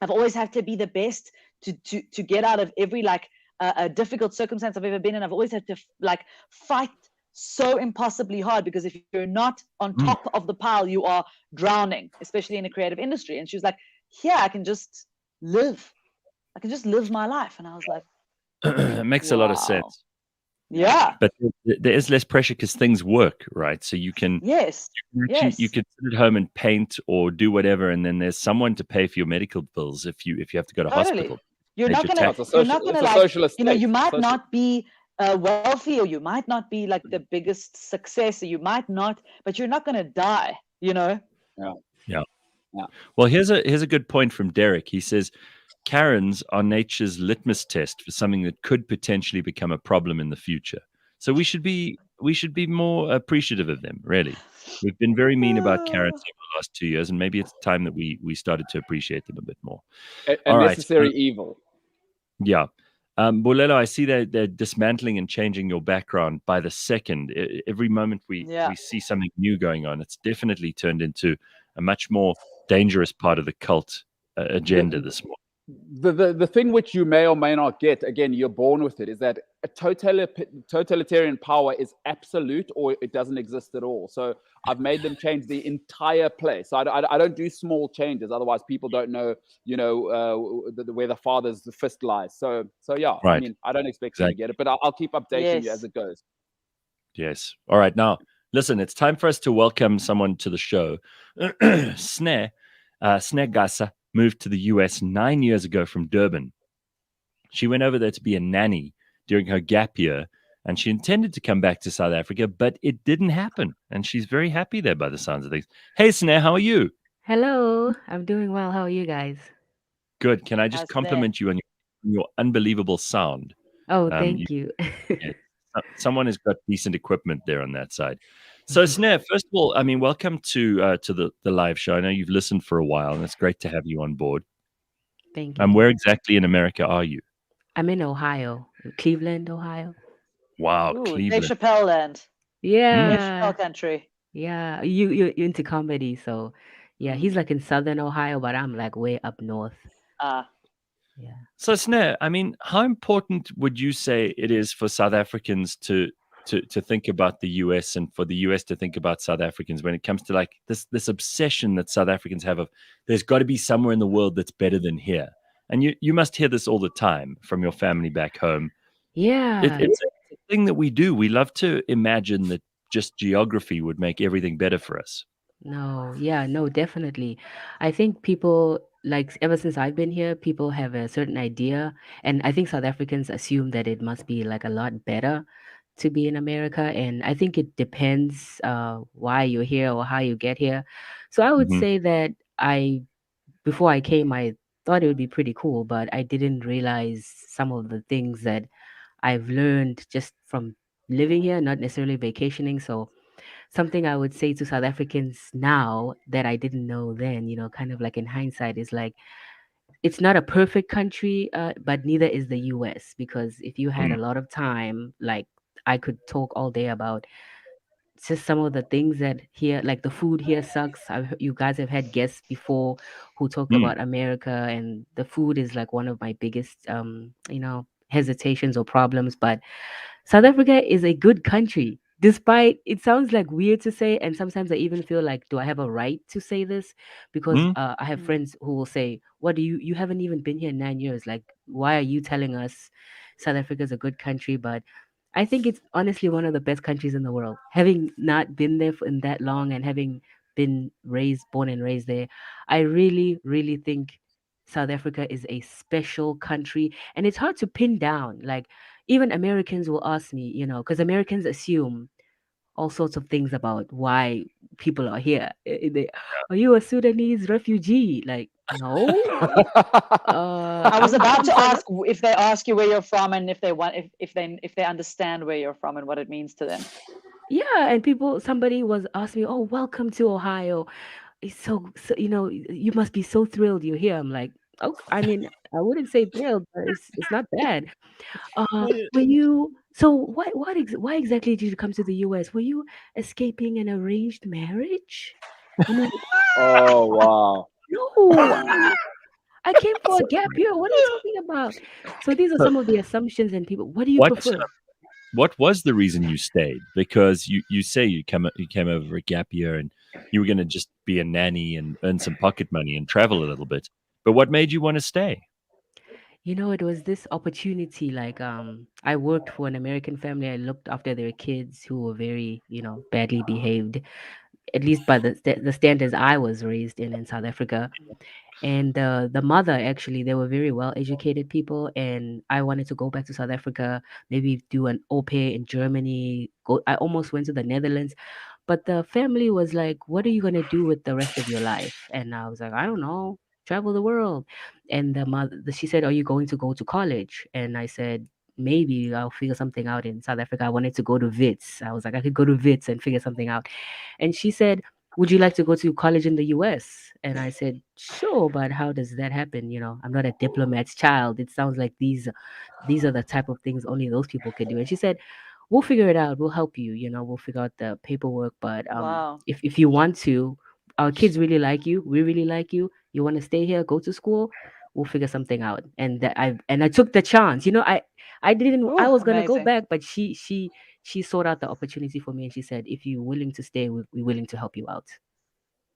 I've always had to be the best. to get out of every like a difficult circumstance I've ever been in. I've always had to like fight so impossibly hard, because if you're not on top of the pile, you are drowning, especially in a creative industry. And she was like, here, I can just live my life. And I was like, it makes a lot of sense. Yeah. But there is less pressure because things work, right? So you can you can sit at home and paint or do whatever, and then there's someone to pay for your medical bills if you have to go to hospital. You're not gonna like, you know, you might not be wealthy, or you might not be like the biggest success, or you might not, but you're not gonna die, you know. Yeah. Well, here's a good point from Derek. He says Karens are nature's litmus test for something that could potentially become a problem in the future. So we should be more appreciative of them, really. We've been very mean about Karens over the last 2 years, and maybe it's time that we started to appreciate them a bit more. A necessary evil. Yeah. Mbulelo, I see that they're dismantling and changing your background by the second. Every moment we see something new going on, it's definitely turned into a much more dangerous part of the cult agenda this morning. The thing which you may or may not get, again, you're born with it, is that a totalitarian power is absolute, or it doesn't exist at all. So I've made them change the entire place. I don't do small changes, otherwise people don't know, you know, where the father's fist lies. So yeah, right. I mean, I don't expect you to get it, but I'll keep updating you as it goes. Yes. All right. Now, listen, it's time for us to welcome someone to the show. Sne Gasa moved to the US 9 years ago from Durban. She went over there to be a nanny during her gap year, and she intended to come back to South Africa, but it didn't happen. And she's very happy there by the sounds of things. Hey, Sne, how are you? Hello, I'm doing well. How are you guys? Good. Can I just compliment you on your unbelievable sound? Oh, thank you. Someone has got decent equipment there on that side. So, Sne, first of all, I mean, welcome to the live show. I know you've listened for a while, and it's great to have you on board. Thank you. And where exactly in America are you? I'm in Ohio, Cleveland, Ohio. Wow, Ooh, Cleveland. Dave Chappelle land. Yeah. Dave Chappelle country. Yeah, you're into comedy, so yeah, he's like in southern Ohio, but I'm like way up north. Yeah. So, Sne, I mean, how important would you say it is for South Africans to think about the US, and for the US to think about South Africans when it comes to like this obsession that South Africans have of there's got to be somewhere in the world that's better than here? And you must hear this all the time from your family back home. Yeah. It's a thing that we do. We love to imagine that just geography would make everything better for us. No, definitely. I think people, like, ever since I've been here, people have a certain idea, and I think South Africans assume that it must be like a lot better to be in America, and I think it depends why you're here or how you get here. So I would say that before I came, I thought it would be pretty cool, but I didn't realize some of the things that I've learned just from living here, not necessarily vacationing. So something I would say to South Africans now that I didn't know then, you know, kind of like in hindsight, is like, it's not a perfect country, but neither is the US, because if you had a lot of time, like, I could talk all day about just some of the things that here, like the food here sucks. You guys have had guests before who talked about America, and the food is like one of my biggest, you know, hesitations or problems. But South Africa is a good country, despite it sounds like weird to say, and sometimes I even feel like, do I have a right to say this? Because I have friends who will say, "What do you haven't even been here 9 years? Like, why are you telling us South Africa is a good country?" But I think it's honestly one of the best countries in the world. Having not been there in that long, and having been born and raised there, I really, really think South Africa is a special country, and it's hard to pin down. Like, even Americans will ask me, you know, because Americans assume all sorts of things about why people are here. Are you a Sudanese refugee? Like, no. I was about to ask if they ask you where you're from, and if they understand where you're from and what it means to them. Yeah, and somebody was asking me, "Oh, welcome to Ohio. It's so you know, you must be so thrilled you're here." I'm like, "Oh, I mean, I wouldn't say thrilled, but it's not bad." Were you? So why exactly did you come to the US? Were you escaping an arranged marriage? I'm like, oh wow. no. I came for a So gap funny. year. What are you talking about? So these are So some of the assumptions and people. What do you what prefer? what was the reason you stayed? Because you say you came over for a gap year and you were going to just be a nanny and earn some pocket money and travel a little bit. But what made you want to stay? It was this opportunity. Like, I worked for an American family. I looked after their kids who were very, badly behaved, at least by the standards I was raised in South Africa. And the mother, actually, they were very well educated people, and I wanted to go back to South Africa, maybe do an au pair in Germany. I almost went to the Netherlands, but the family was like, "What are you gonna do with the rest of your life?" And I was like, "I don't know, travel the world." And she said, "Are you going to go to college?" And I said, "Maybe I'll figure something out in South Africa." I wanted to go to Wits. I was like, I could go to Wits and figure something out. And she said, "Would you like to go to college in the US?" And I said, "Sure, but how does that happen? I'm not a diplomat's child. It sounds like these are the type of things only those people could do." And she said, "We'll figure it out. We'll help you. We'll figure out the paperwork. But Wow. if you want to, our kids really like you. We really like you. You want to stay here, go to school. We'll figure something out." And I took the chance. I didn't. I Ooh, was gonna go amazing. back, but she sought out the opportunity for me, and she said, "If you're willing to stay, we're willing to help you out."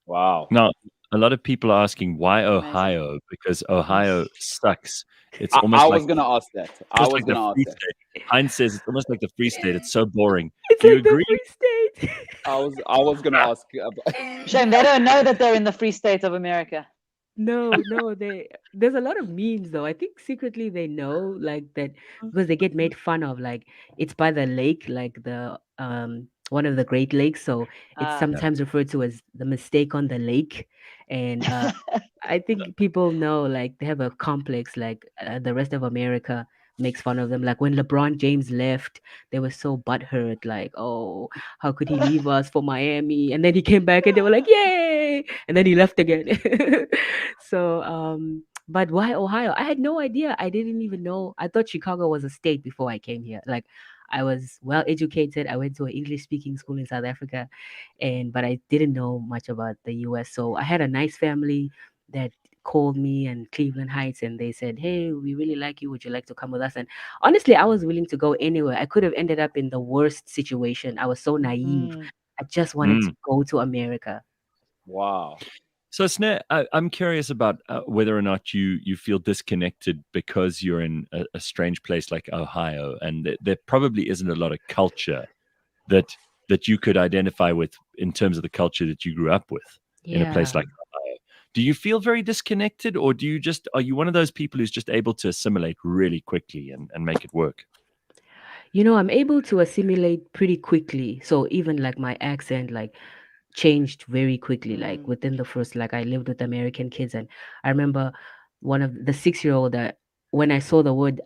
Wow. Now, a lot of people are asking why Amazing. Ohio, because Ohio sucks. It's I almost like was gonna ask that. I was the gonna ask Free that. State. Heinz says it's almost like the Free State. It's so boring. It's Do you like the agree? Free State. I was gonna ask. Shame they don't know that they're in the Free State of America. No, there's a lot of memes though. I think secretly they know, like, that, because they get made fun of. Like, it's by the lake, like the one of the Great Lakes, so it's Ah, Yeah. sometimes referred to as the mistake on the lake. And I think people know, like, they have a complex, like, the rest of America makes fun of them. Like, when LeBron James left, they were so butthurt, like, "Oh, how could he leave us for Miami?" And then he came back and they were like, "Yay!" And then he left again. So, but why Ohio? I had no idea. I didn't even know. I thought Chicago was a state before I came here. Like, I was well educated. I went to an English speaking school in South Africa, but I didn't know much about the US. So I had a nice family that called me in Cleveland Heights, and they said, "Hey, we really like you. Would you like to come with us?" And honestly, I was willing to go anywhere. I could have ended up in the worst situation. I was so naive. mm, I just wanted to Mm. go to America. Wow. So, Sne, I'm curious about whether or not you feel disconnected because you're in a strange place like Ohio, and there probably isn't a lot of culture that you could identify with in terms of the culture that you grew up with in a place Yeah. like Ohio. Do you feel very disconnected, or are you one of those people who's just able to assimilate really quickly and make it work? I'm able to assimilate pretty quickly. So even like my accent, like, changed very quickly. Like, mm. within the first, like, I lived with American kids, and I remember one of the 6-year-old that, when I saw the word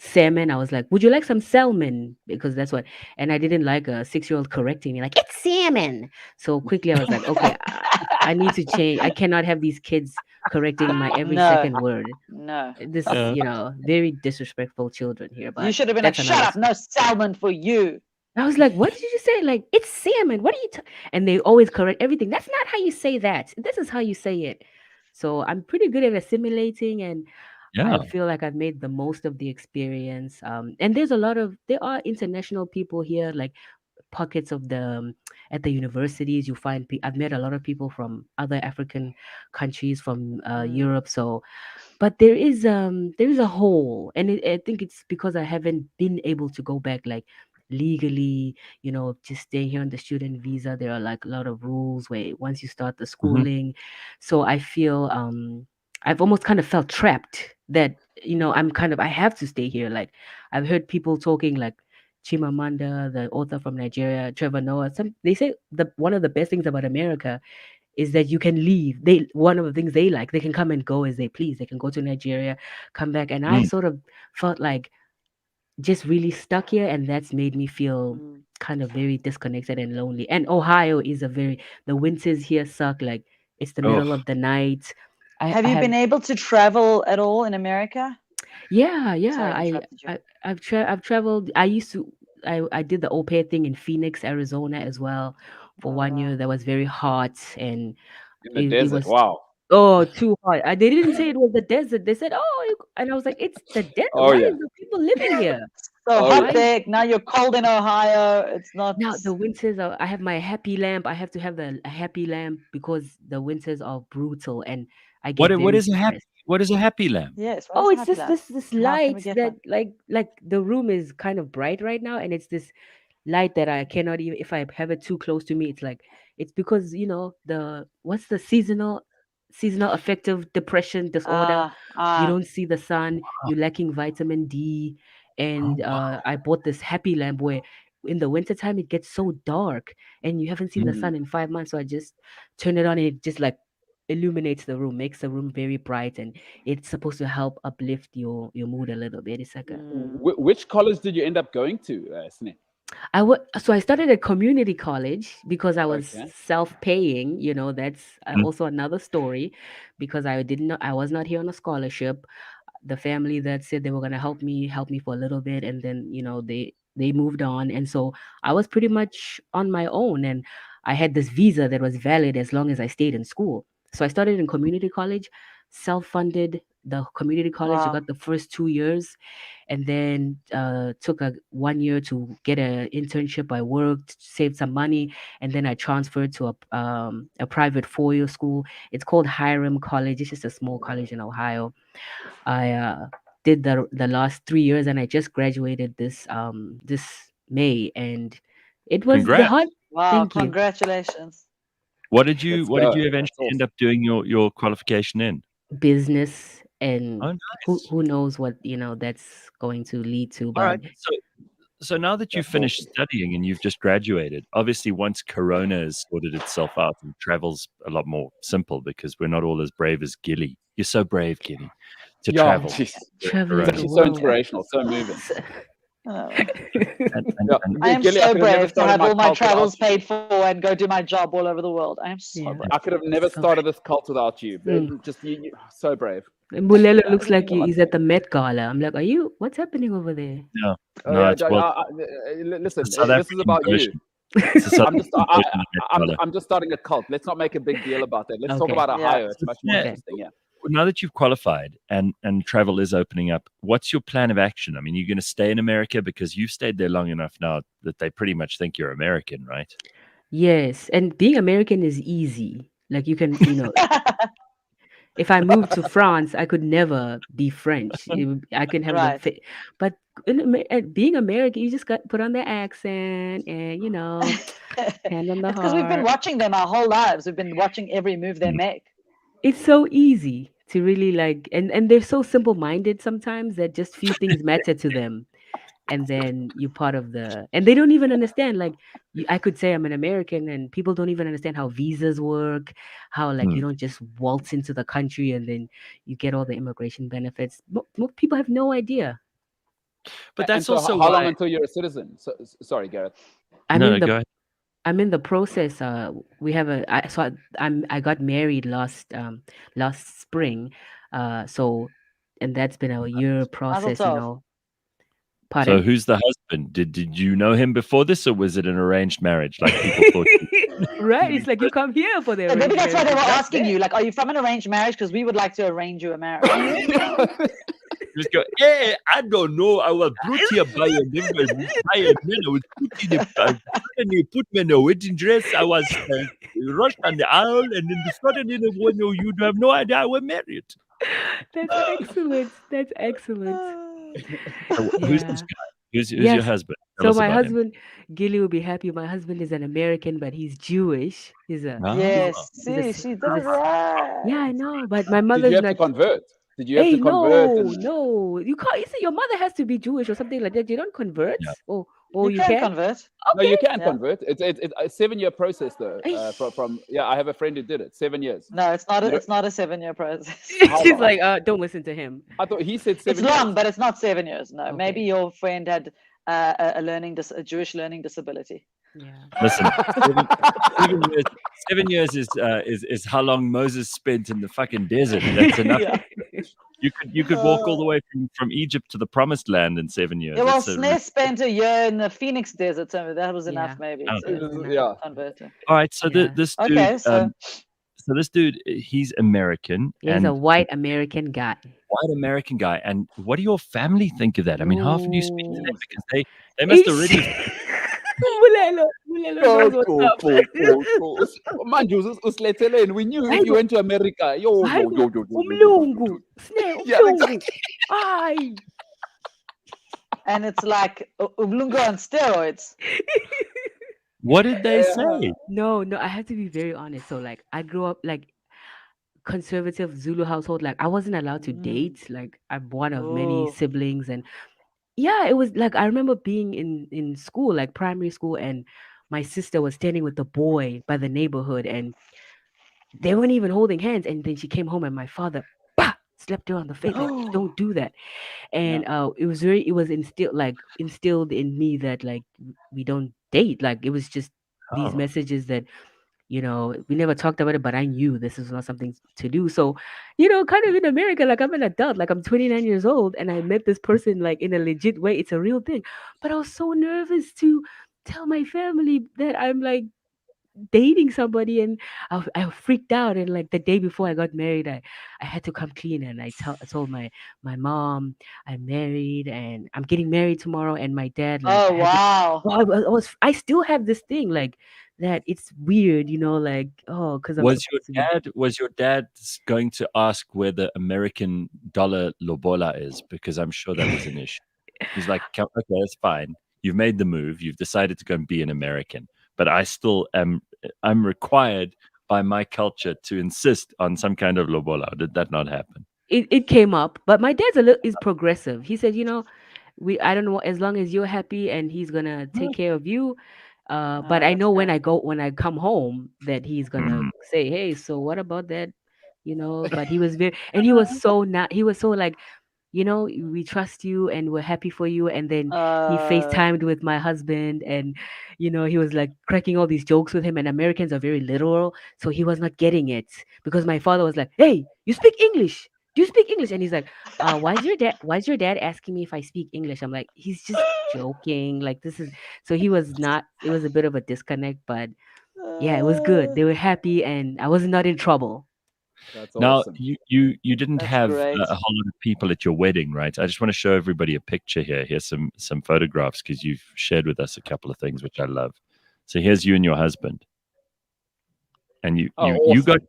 salmon, I was like, "Would you like some salmon?" Because that's what, and I didn't like a 6-year-old correcting me like, "It's salmon." So quickly I was like, "Okay, I need to change. I cannot have these kids correcting my every No, second word. no. This is, very disrespectful children here." You But should have been like, that's shut another up, no salmon for you. I was like, "What did you say?" Like, "It's salmon. What are you?" And they always correct everything. "That's not how you say that. This is how you say it." So I'm pretty good at assimilating, and I Yeah. feel like I've made the most of the experience. And there are international people here, like pockets of at the universities. You find I've met a lot of people from other African countries, from Mm, Europe. So, but there is a hole, and I think it's because I haven't been able to go back, like, legally, just staying here on the student visa. There are, like, a lot of rules where once you start the Hmm. schooling. So I feel I've almost kind of felt trapped, that I have to stay here. Like, I've heard people talking, like Chimamanda, the author from Nigeria, Trevor Noah. They say one of the best things about America is that you can leave. One of the things they like, they can come and go as they please. They can go to Nigeria, come back, and I Mm. sort of felt like just really stuck here, and that's made me feel mm. kind of very disconnected and lonely. And Ohio is the winters here suck. Like, it's the Oh, middle of the night. Have I you have been able to travel at all in America? Yeah. Sorry, interrupted you. I've traveled. I did the au pair thing in Phoenix, Arizona, as well, for Oh, one year. wow. That was very hot, and In the it desert. was Wow. Oh, too hot. They didn't say it was the desert. They said, "Oh," and I was like, "It's the desert. Oh, Why yeah. is the people living here?" So Oh, hot yeah. there. Now you're cold in Ohio. It's not. Now the winters are. I have my happy lamp. I have to have a happy lamp because the winters are brutal, and I get What very is a happy? depressed. What is a happy lamp? Yes. What Oh, is a it's happy just lamp? this How can we light get that one? like the room is kind of bright right now, and it's this light that I cannot even, if I have it too close to me, it's like, it's because the what's the seasonal affective depression disorder. You don't see the sun, you're lacking vitamin D. And I bought this happy lamp where in the wintertime it gets so dark and you haven't seen the sun in 5 months. So I just turn it on and it just like illuminates the room, makes the room very bright, and it's supposed to help uplift your mood a little bit. It's like Which college did you end up going to, Sne? so I started at community college because I was Okay. self-paying. That's also another story, because I was not here on a scholarship. The family that said they were going to help me for a little bit, and then they moved on, and so I was pretty much on my own, and I had this visa that was valid as long as I stayed in school. So I started in community college, self-funded the community college. I Wow. got the first 2 years, and then took 1 year to get an internship. I worked, saved some money, and then I transferred to a private 4-year school. It's called Hiram College. It's just a small college in Ohio. I did the last 3 years, and I just graduated this May, and it was the Congrats. hard. Wow. Thank you. Congratulations. What did you Let's go. eventually That's end up doing your qualification in? Business, and Oh, nice. who knows what that's going to lead to. All But right. So now that you've finished studying and you've just graduated, obviously once Corona has sorted itself out and travel's a lot more simple, because we're not all as brave as Gilli. You're so brave, Gilli, to travel. Jeez. traveling It's the actually so world. inspirational, so moving. Oh. And I am Gilli, I so could have never brave to started have my all my cult without travels you. paid for and go do my job all over the world. I am so Yeah. brave. I could have never So- started this cult without you. Mm. Just you, so brave. Mbulelo looks like Come on. he's at the Met Gala. I'm like, what's happening over there? no, Yeah, it's well, listen, the South this is African about you. version. It's the South I'm just, African version of Met Gala. I'm just starting a cult. Let's not make a big deal about that. Let's talk Okay. about Yeah. Ohio. It's much more Yeah. interesting. Yeah. Now that you've qualified and travel is opening up, what's your plan of action? I mean, you're going to stay in America because you've stayed there long enough now that they pretty much think you're American, right? Yes, and being American is easy. Like you can, if I moved to France, I could never be French. I can have Right. but being American, you just got put on the accent and hand on the It's because we've been heart. watching them our whole lives. We've been watching every move they make. It's so easy to really and they're so simple-minded sometimes that just few things matter to them. And then you're part of and they don't even understand. Like I could say I'm an American, and people don't even understand how visas work, how you don't just waltz into the country and then you get all the immigration benefits. People have no idea. But And that's so also how long why. until you're a citizen? Sorry, Gareth. Go ahead. I'm in the process. We have I got married last spring, and that's been a year process. tov. Pardon? So who's the husband? Did you know him before this, or was it an arranged marriage? Like people thought. Right? It's like you come here for the So maybe arranged that's why they were marriage. asking you, like, are you from an arranged marriage? Because we would like to arrange you a marriage. Just go, hey, I don't know. I was brought here by a man. I was put in and he put me in a wedding dress. I was rushed on the aisle, and then suddenly you have no idea I was married. That's excellent. That's excellent. So who's this guy? Who's your husband? Tell us So my about him. husband, Gilli will be happy. My husband is an American, but he's Jewish. He's a Ah. Yes, he's a- see, she does right. yeah, I know. But my Did mother's you have not. to convert? Did you have Hey, to convert? no. You can't. You say your mother has to be Jewish or something like that. You don't convert, Yeah. or You you can can. convert. No, you can Yeah. convert. It's a 7-year process though. Eish. From I have a friend who did it. 7 years. No, it's not. You It's not a 7-year process. How She's long? like, don't listen to him. I thought he said 7 It's years. long, but it's not 7 years. No, Okay. maybe your friend had a Jewish learning disability. Yeah. Listen, 7 years is how long Moses spent in the fucking desert. That's enough. Yeah. You could walk all the way from Egypt to the promised land in 7 years. Yeah, well, That's a- Sne spent a year in the Phoenix desert, so that was enough, Yeah. maybe. Oh. to Yeah. convert her. all right. So Yeah. this dude, Okay, so so So this dude, he's American He's and a white American guy. white American guy. And what do your family think of that? I mean, how often do you speak to them? No. Because they must already. Mbulelo knows what's Cool, up. cool. Manje usiletheleni. We knew if you went to America. Yo. Umlungu. Sne, Yeah, umlungu. Ay. And it's like Umlungu on steroids. What did they say? No, I have to be very honest. So like I grew up like conservative Zulu household. Like I wasn't allowed to date. Like I'm one of many Oh. siblings, and yeah, it was like I remember being in school, like primary school, and my sister was standing with the boy by the neighborhood, and they weren't even holding hands. And then she came home, and my father slapped her on the face, like, don't do that. And it was instilled in me that like we don't date. Like it was just these messages that, you know, we never talked about it, but I knew this is not something to do. So, you know, kind of in America, like I'm an adult, like I'm 29 years old, and I met this person like in a legit way. It's a real thing. But I was so nervous to tell my family that I'm like dating somebody, and I freaked out. And like the day before I got married, I had to come clean, and I told my mom I'm married and I'm getting married tomorrow. And my dad, like, Oh, wow. I still have this thing like that. It's weird, you know, like, oh, because Was your dad going to ask where the American dollar lobola is? Because I'm sure that was an issue. He's like, okay, that's fine. You've made the move. You've decided to go and be an American, but I still I'm required by my culture to insist on some kind of lobola. Did that not happen? It came up, but my dad's is progressive. He said, you know, I don't know, as long as you're happy and he's gonna take care of you. But I know when I come home that he's gonna say, hey, so what about that? You know, but he was he was so he was so like, you know, we trust you and we're happy for you. And then he FaceTimed with my husband, and, you know, he was like cracking all these jokes with him. And Americans are very literal. So he was not getting it because my father was like, hey, you speak English. Do you speak English? And he's like, why's your dad asking me if I speak English? I'm like, he's just joking. Like, this is, so he was not, it was a bit of a disconnect, but yeah, it was good. They were happy and I was not in trouble. That's now, awesome. you didn't have a great. whole lot of people at your wedding, right? I just want to show everybody a picture here. Here's some photographs because you've shared with us a couple of things which I love. So here's you and your husband, and you got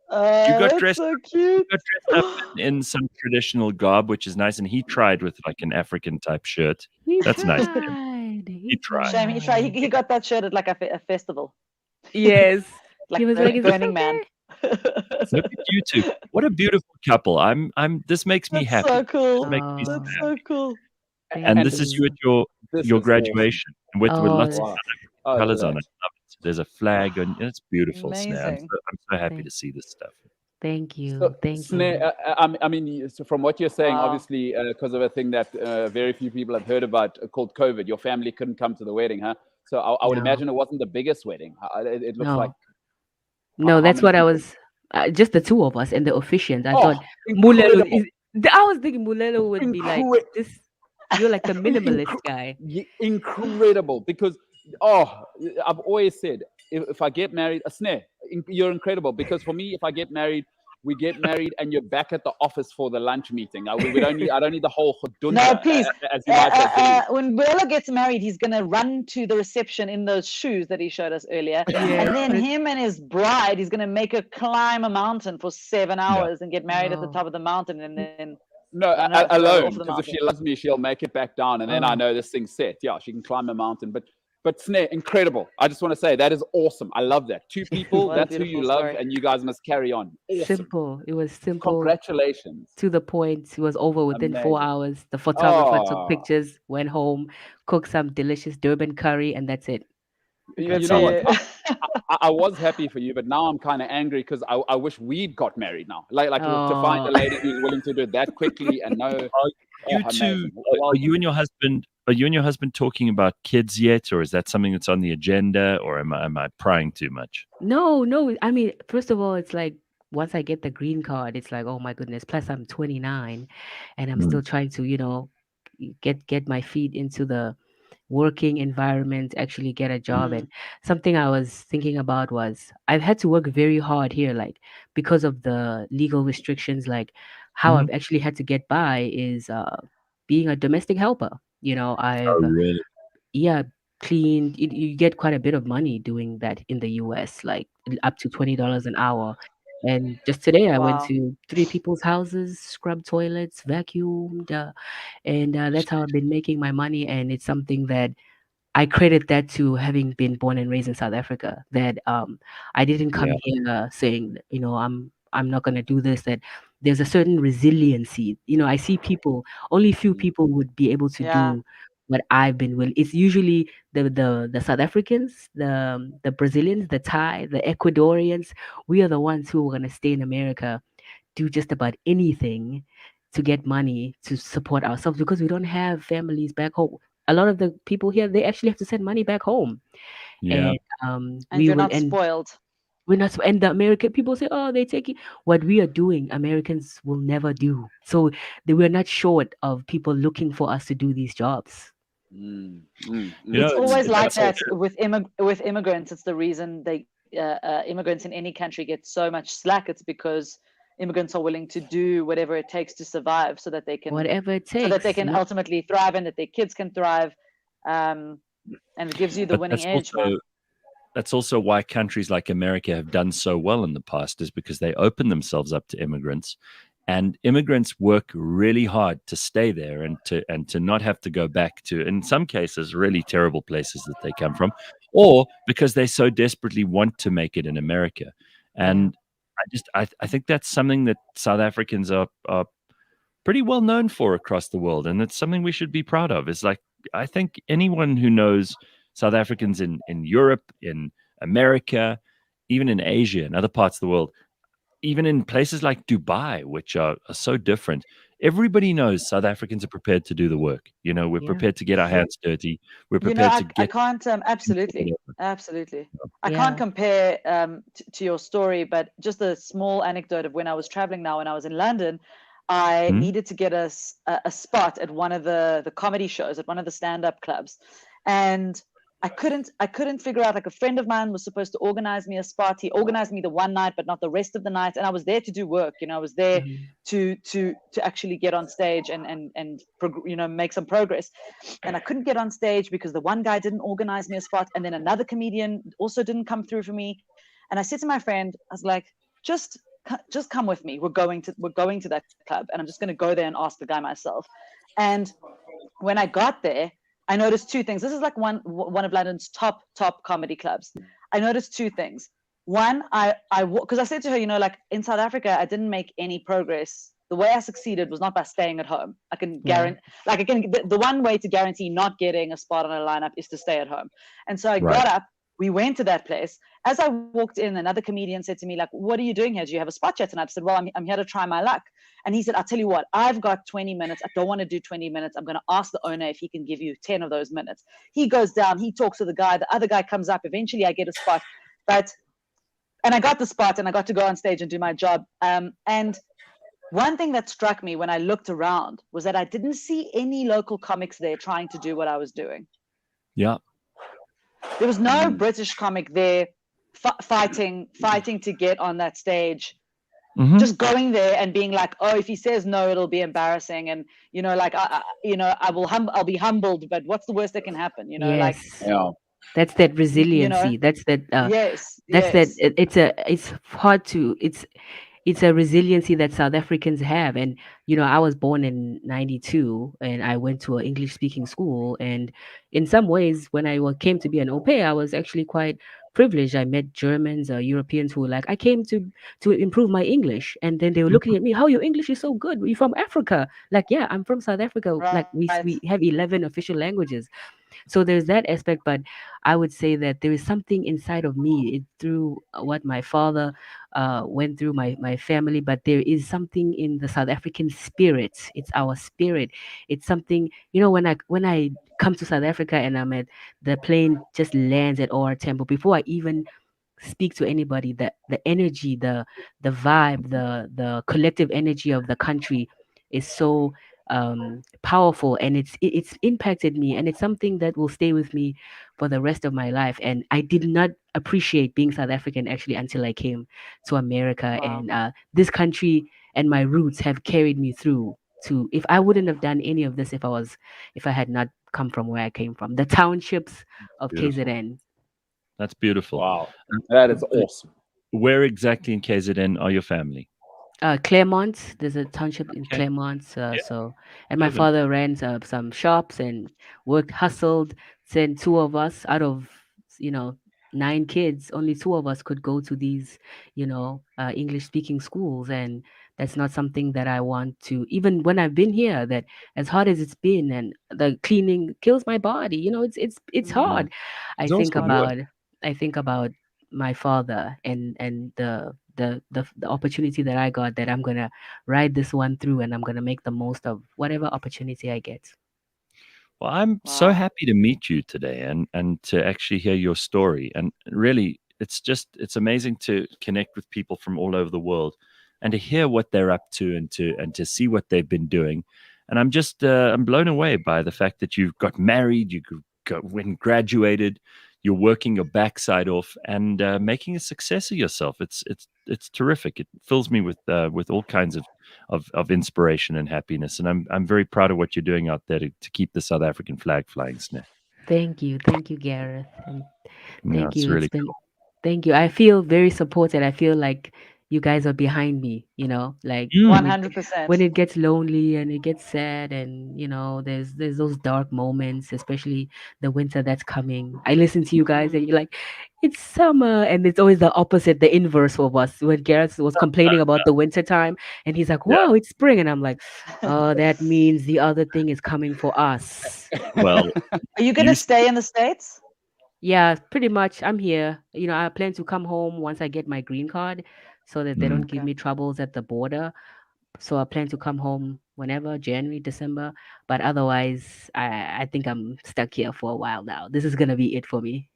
dressed. So cute. You got dressed up in some traditional garb, which is nice, and he tried with like an African type shirt. That's nice. He tried. Shame he tried. He got that shirt at like a festival. Yes. Like He was like, "Is this Burning Man. Look at you two. What a beautiful couple. This makes me happy. So cool. This makes me so That's happy. so cool. And this is you at your graduation with lots of colors on it. There's a flag, and it's beautiful. Sne. I'm so happy to see this stuff. Thank you. So, Thank Sne, you. I mean, so from what you're saying, obviously, because of a thing that very few people have heard about called COVID, your family couldn't come to the wedding, huh? So I would imagine it wasn't the biggest wedding. It looks like. No, that's what I was. Just the two of us and the officiant. I thought Mbulelo is. I was thinking Mbulelo would be like this. You're like the minimalist guy. Incredible, because I've always said if I get married, Sne, you're incredible, because for me, if I get married, we get married and you're back at the office for the lunch meeting. I don't need the whole khudunda. No, please. As you might say. When Mbulelo gets married, he's gonna run to the reception in those shoes that he showed us earlier, and then him and his bride, he's gonna make her climb a mountain for 7 hours and get married at the top of the mountain, and then. No, alone, because if she loves me, she'll make it back down, and then I know this thing's set. Yeah, she can climb a mountain, but Sne, incredible. I just want to say that is awesome. I love that. Two people, that's who you love, and you guys must carry on. Awesome. Simple. It was simple. Congratulations. To the point. It was over within 4 hours. The photographer took pictures, went home, cooked some delicious Durban curry, and that's it. You know what? I was happy for you, but now I'm kind of angry because I wish we'd got married now. Like to find a lady who's willing to do it that quickly and know. Are you and your husband talking about kids yet, or is that something that's on the agenda, or am I prying too much? No. I mean, first of all, it's like once I get the green card, it's like, oh my goodness. Plus, I'm 29, and I'm still trying to, you know, get my feet into the working environment, actually get a job. And something I was thinking about was I've had to work very hard here, like because of the legal restrictions. Like how I've actually had to get by is being a domestic helper. Oh, I've really? yeah, cleaned. You get quite a bit of money doing that in the US, like up to $20 an hour. And just today, I went Wow. to three people's houses, scrubbed toilets, vacuumed, and that's how I've been making my money. And it's something that I credit that to having been born and raised in South Africa. That I didn't come Yeah. here saying, I'm not gonna do this. That there's a certain resiliency. I see people. Only few people would be able to Yeah. do what I've been willing. It's usually the South Africans, the Brazilians, the Thai, the Ecuadorians. We are the ones who are gonna stay in America, do just about anything to get money to support ourselves because we don't have families back home. A lot of the people here, they actually have to send money back home. Yeah. And And we you're will, not and spoiled. we're not, and the American people say, oh, they take it. What we are doing, Americans will never do. So we're not short of people looking for us to do these jobs. It's always like that with immigrants. It's the reason they immigrants in any country get so much slack. It's because immigrants are willing to do whatever it takes to survive, so that they can Whatever it takes. so that they can ultimately thrive and that their kids can thrive. And it gives you the winning edge, man. That's also why countries like America have done so well in the past, is because they open themselves up to immigrants, and immigrants work really hard to stay there and to not have to go back to, in some cases, really terrible places that they come from, or because they so desperately want to make it in America. And I think that's something that South Africans are pretty well known for across the world, and it's something we should be proud of. It's like, I think anyone who knows South Africans in Europe, in America, even in Asia and other parts of the world, even in places like Dubai, which are so different, everybody knows South Africans are prepared to do the work. We're prepared to get our hands dirty. We're prepared to get. I can't absolutely. I can't compare to your story, but just a small anecdote of when I was traveling now, when I was in London, I needed to get a spot at one of the comedy shows, at one of the stand-up clubs, and I couldn't figure out. Like, a friend of mine was supposed to organize me a spot. He organized me the one night, but not the rest of the night. And I was there to do work. I was there to actually get on stage and make some progress. And I couldn't get on stage because the one guy didn't organize me a spot, and then another comedian also didn't come through for me. And I said to my friend, I was like, just come with me. We're going to that club, and I'm just going to go there and ask the guy myself. And when I got there, I noticed two things. This is like one of London's top comedy clubs. I noticed two things. One, because I said to her, like in South Africa, I didn't make any progress. The way I succeeded was not by staying at home. I can guarantee, the one way to guarantee not getting a spot on a lineup is to stay at home. And so I got up. We went to that place. As I walked in, another comedian said to me, like, what are you doing here? Do you have a spot yet tonight? I said, well, I'm here to try my luck. And he said, I'll tell you what, I've got 20 minutes. I don't want to do 20 minutes. I'm going to ask the owner if he can give you 10 of those minutes. He goes down, he talks to the guy. The other guy comes up. Eventually I get a spot. And I got the spot, and I got to go on stage and do my job. And one thing that struck me when I looked around was that I didn't see any local comics there trying to do what I was doing. Yeah. There was no British comic there fighting to get on that stage, just going there and being like, oh, if he says no, it'll be embarrassing, and I'll be humbled, but what's the worst that can happen? That's that resiliency. That's that. It's hard to. It's a resiliency that South Africans have. And, I was born in 92 and I went to an English speaking school. And in some ways, when I came to be an au pair, I was actually quite privileged. I met Germans, Europeans who were like, I came to improve my English. And then they were looking at me, how your English is so good? Are you from Africa? Like, yeah, I'm from South Africa. Right. Like we have 11 official languages. So there's that aspect, but I would say that there is something inside of me through what my father went through, my family, but there is something in the South African spirit. It's our spirit. It's something, when I come to South Africa and the plane just lands at OR Temple, before I even speak to anybody, the energy, the vibe, the collective energy of the country is so powerful, and it's impacted me, and it's something that will stay with me for the rest of my life. And I did not appreciate being South African actually until I came to America. Wow. And this country and my roots have carried me through to, if I wouldn't have done any of this if I had not come from where I came from, the townships of Beautiful. KZN. That's beautiful. Wow, that is awesome. Where exactly in KZN are your family? Claremont. There's a township in Okay. Claremont. Yeah. So, and my Durban. father ran some shops and hustled. Sent two of us out of 9 kids. Only 2 of us could go to these, English speaking schools, and that's not something that I want to. Even when I've been here, that as hard as it's been, and the cleaning kills my body. It's hard. I It's think also about good. my father and the opportunity that I got, that I'm gonna ride this one through, and I'm gonna make the most of whatever opportunity I get. Well, I'm so Wow. happy to meet you today and to actually hear your story. And really, it's amazing to connect with people from all over the world and to hear what they're up to and to see what they've been doing. And I'm blown away by the fact that you've got married, went and graduated, you're working your backside off and making a success of yourself. It's terrific. It fills me with all kinds of inspiration and happiness. And I'm very proud of what you're doing out there to keep the South African flag flying, Sne. Thank you, Gareth, and Yeah, thank it's you. really It's been Thank you. I feel very supported. I feel like you guys are behind me, like cool. when 100%. it gets lonely and it gets sad, and there's those dark moments, especially the winter that's coming. I listen to you guys and you're like, it's summer, and it's always the opposite, the inverse of us. When Gareth was complaining about the winter time, and he's like, Yeah. wow, it's spring, and I'm like, oh, that means the other thing is coming for us. Well, Are you going to stay in the States? Yeah, pretty much. I'm here. I plan to come home once I get my green card, so that they don't give Okay. me troubles at the border. So I plan to come home whenever, January, December. But otherwise, I think I'm stuck here for a while now. This is gonna be it for me.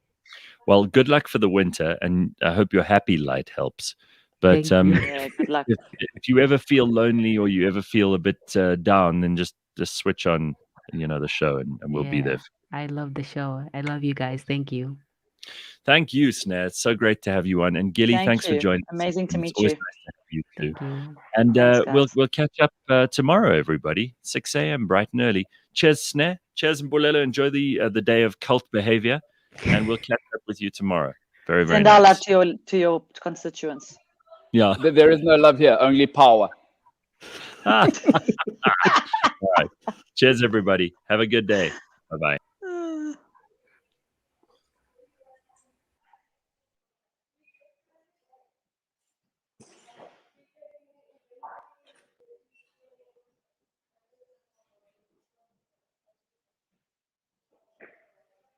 well, good luck for the winter, and I hope your happy light helps. But Thank you. Yeah, good luck. if you ever feel lonely or you ever feel a bit down, then just switch on, the show, and we'll be there. I love the show. I love you guys. Thank you. Thank you, Sne. It's so great to have you on. And Gilli, Thank thanks for you. joining us. Amazing to It's meet always you. nice to have you too. Thank you. And Thanks, guys. we'll catch up tomorrow, everybody, 6 a.m. bright and early. Cheers, Sne. Cheers, Mbulelo. Enjoy the day of cult behavior, and we'll catch up with you tomorrow. Very, very Send our love nice. to your constituents. Yeah. There is no love here, only power. All right. Cheers, everybody. Have a good day. Bye-bye.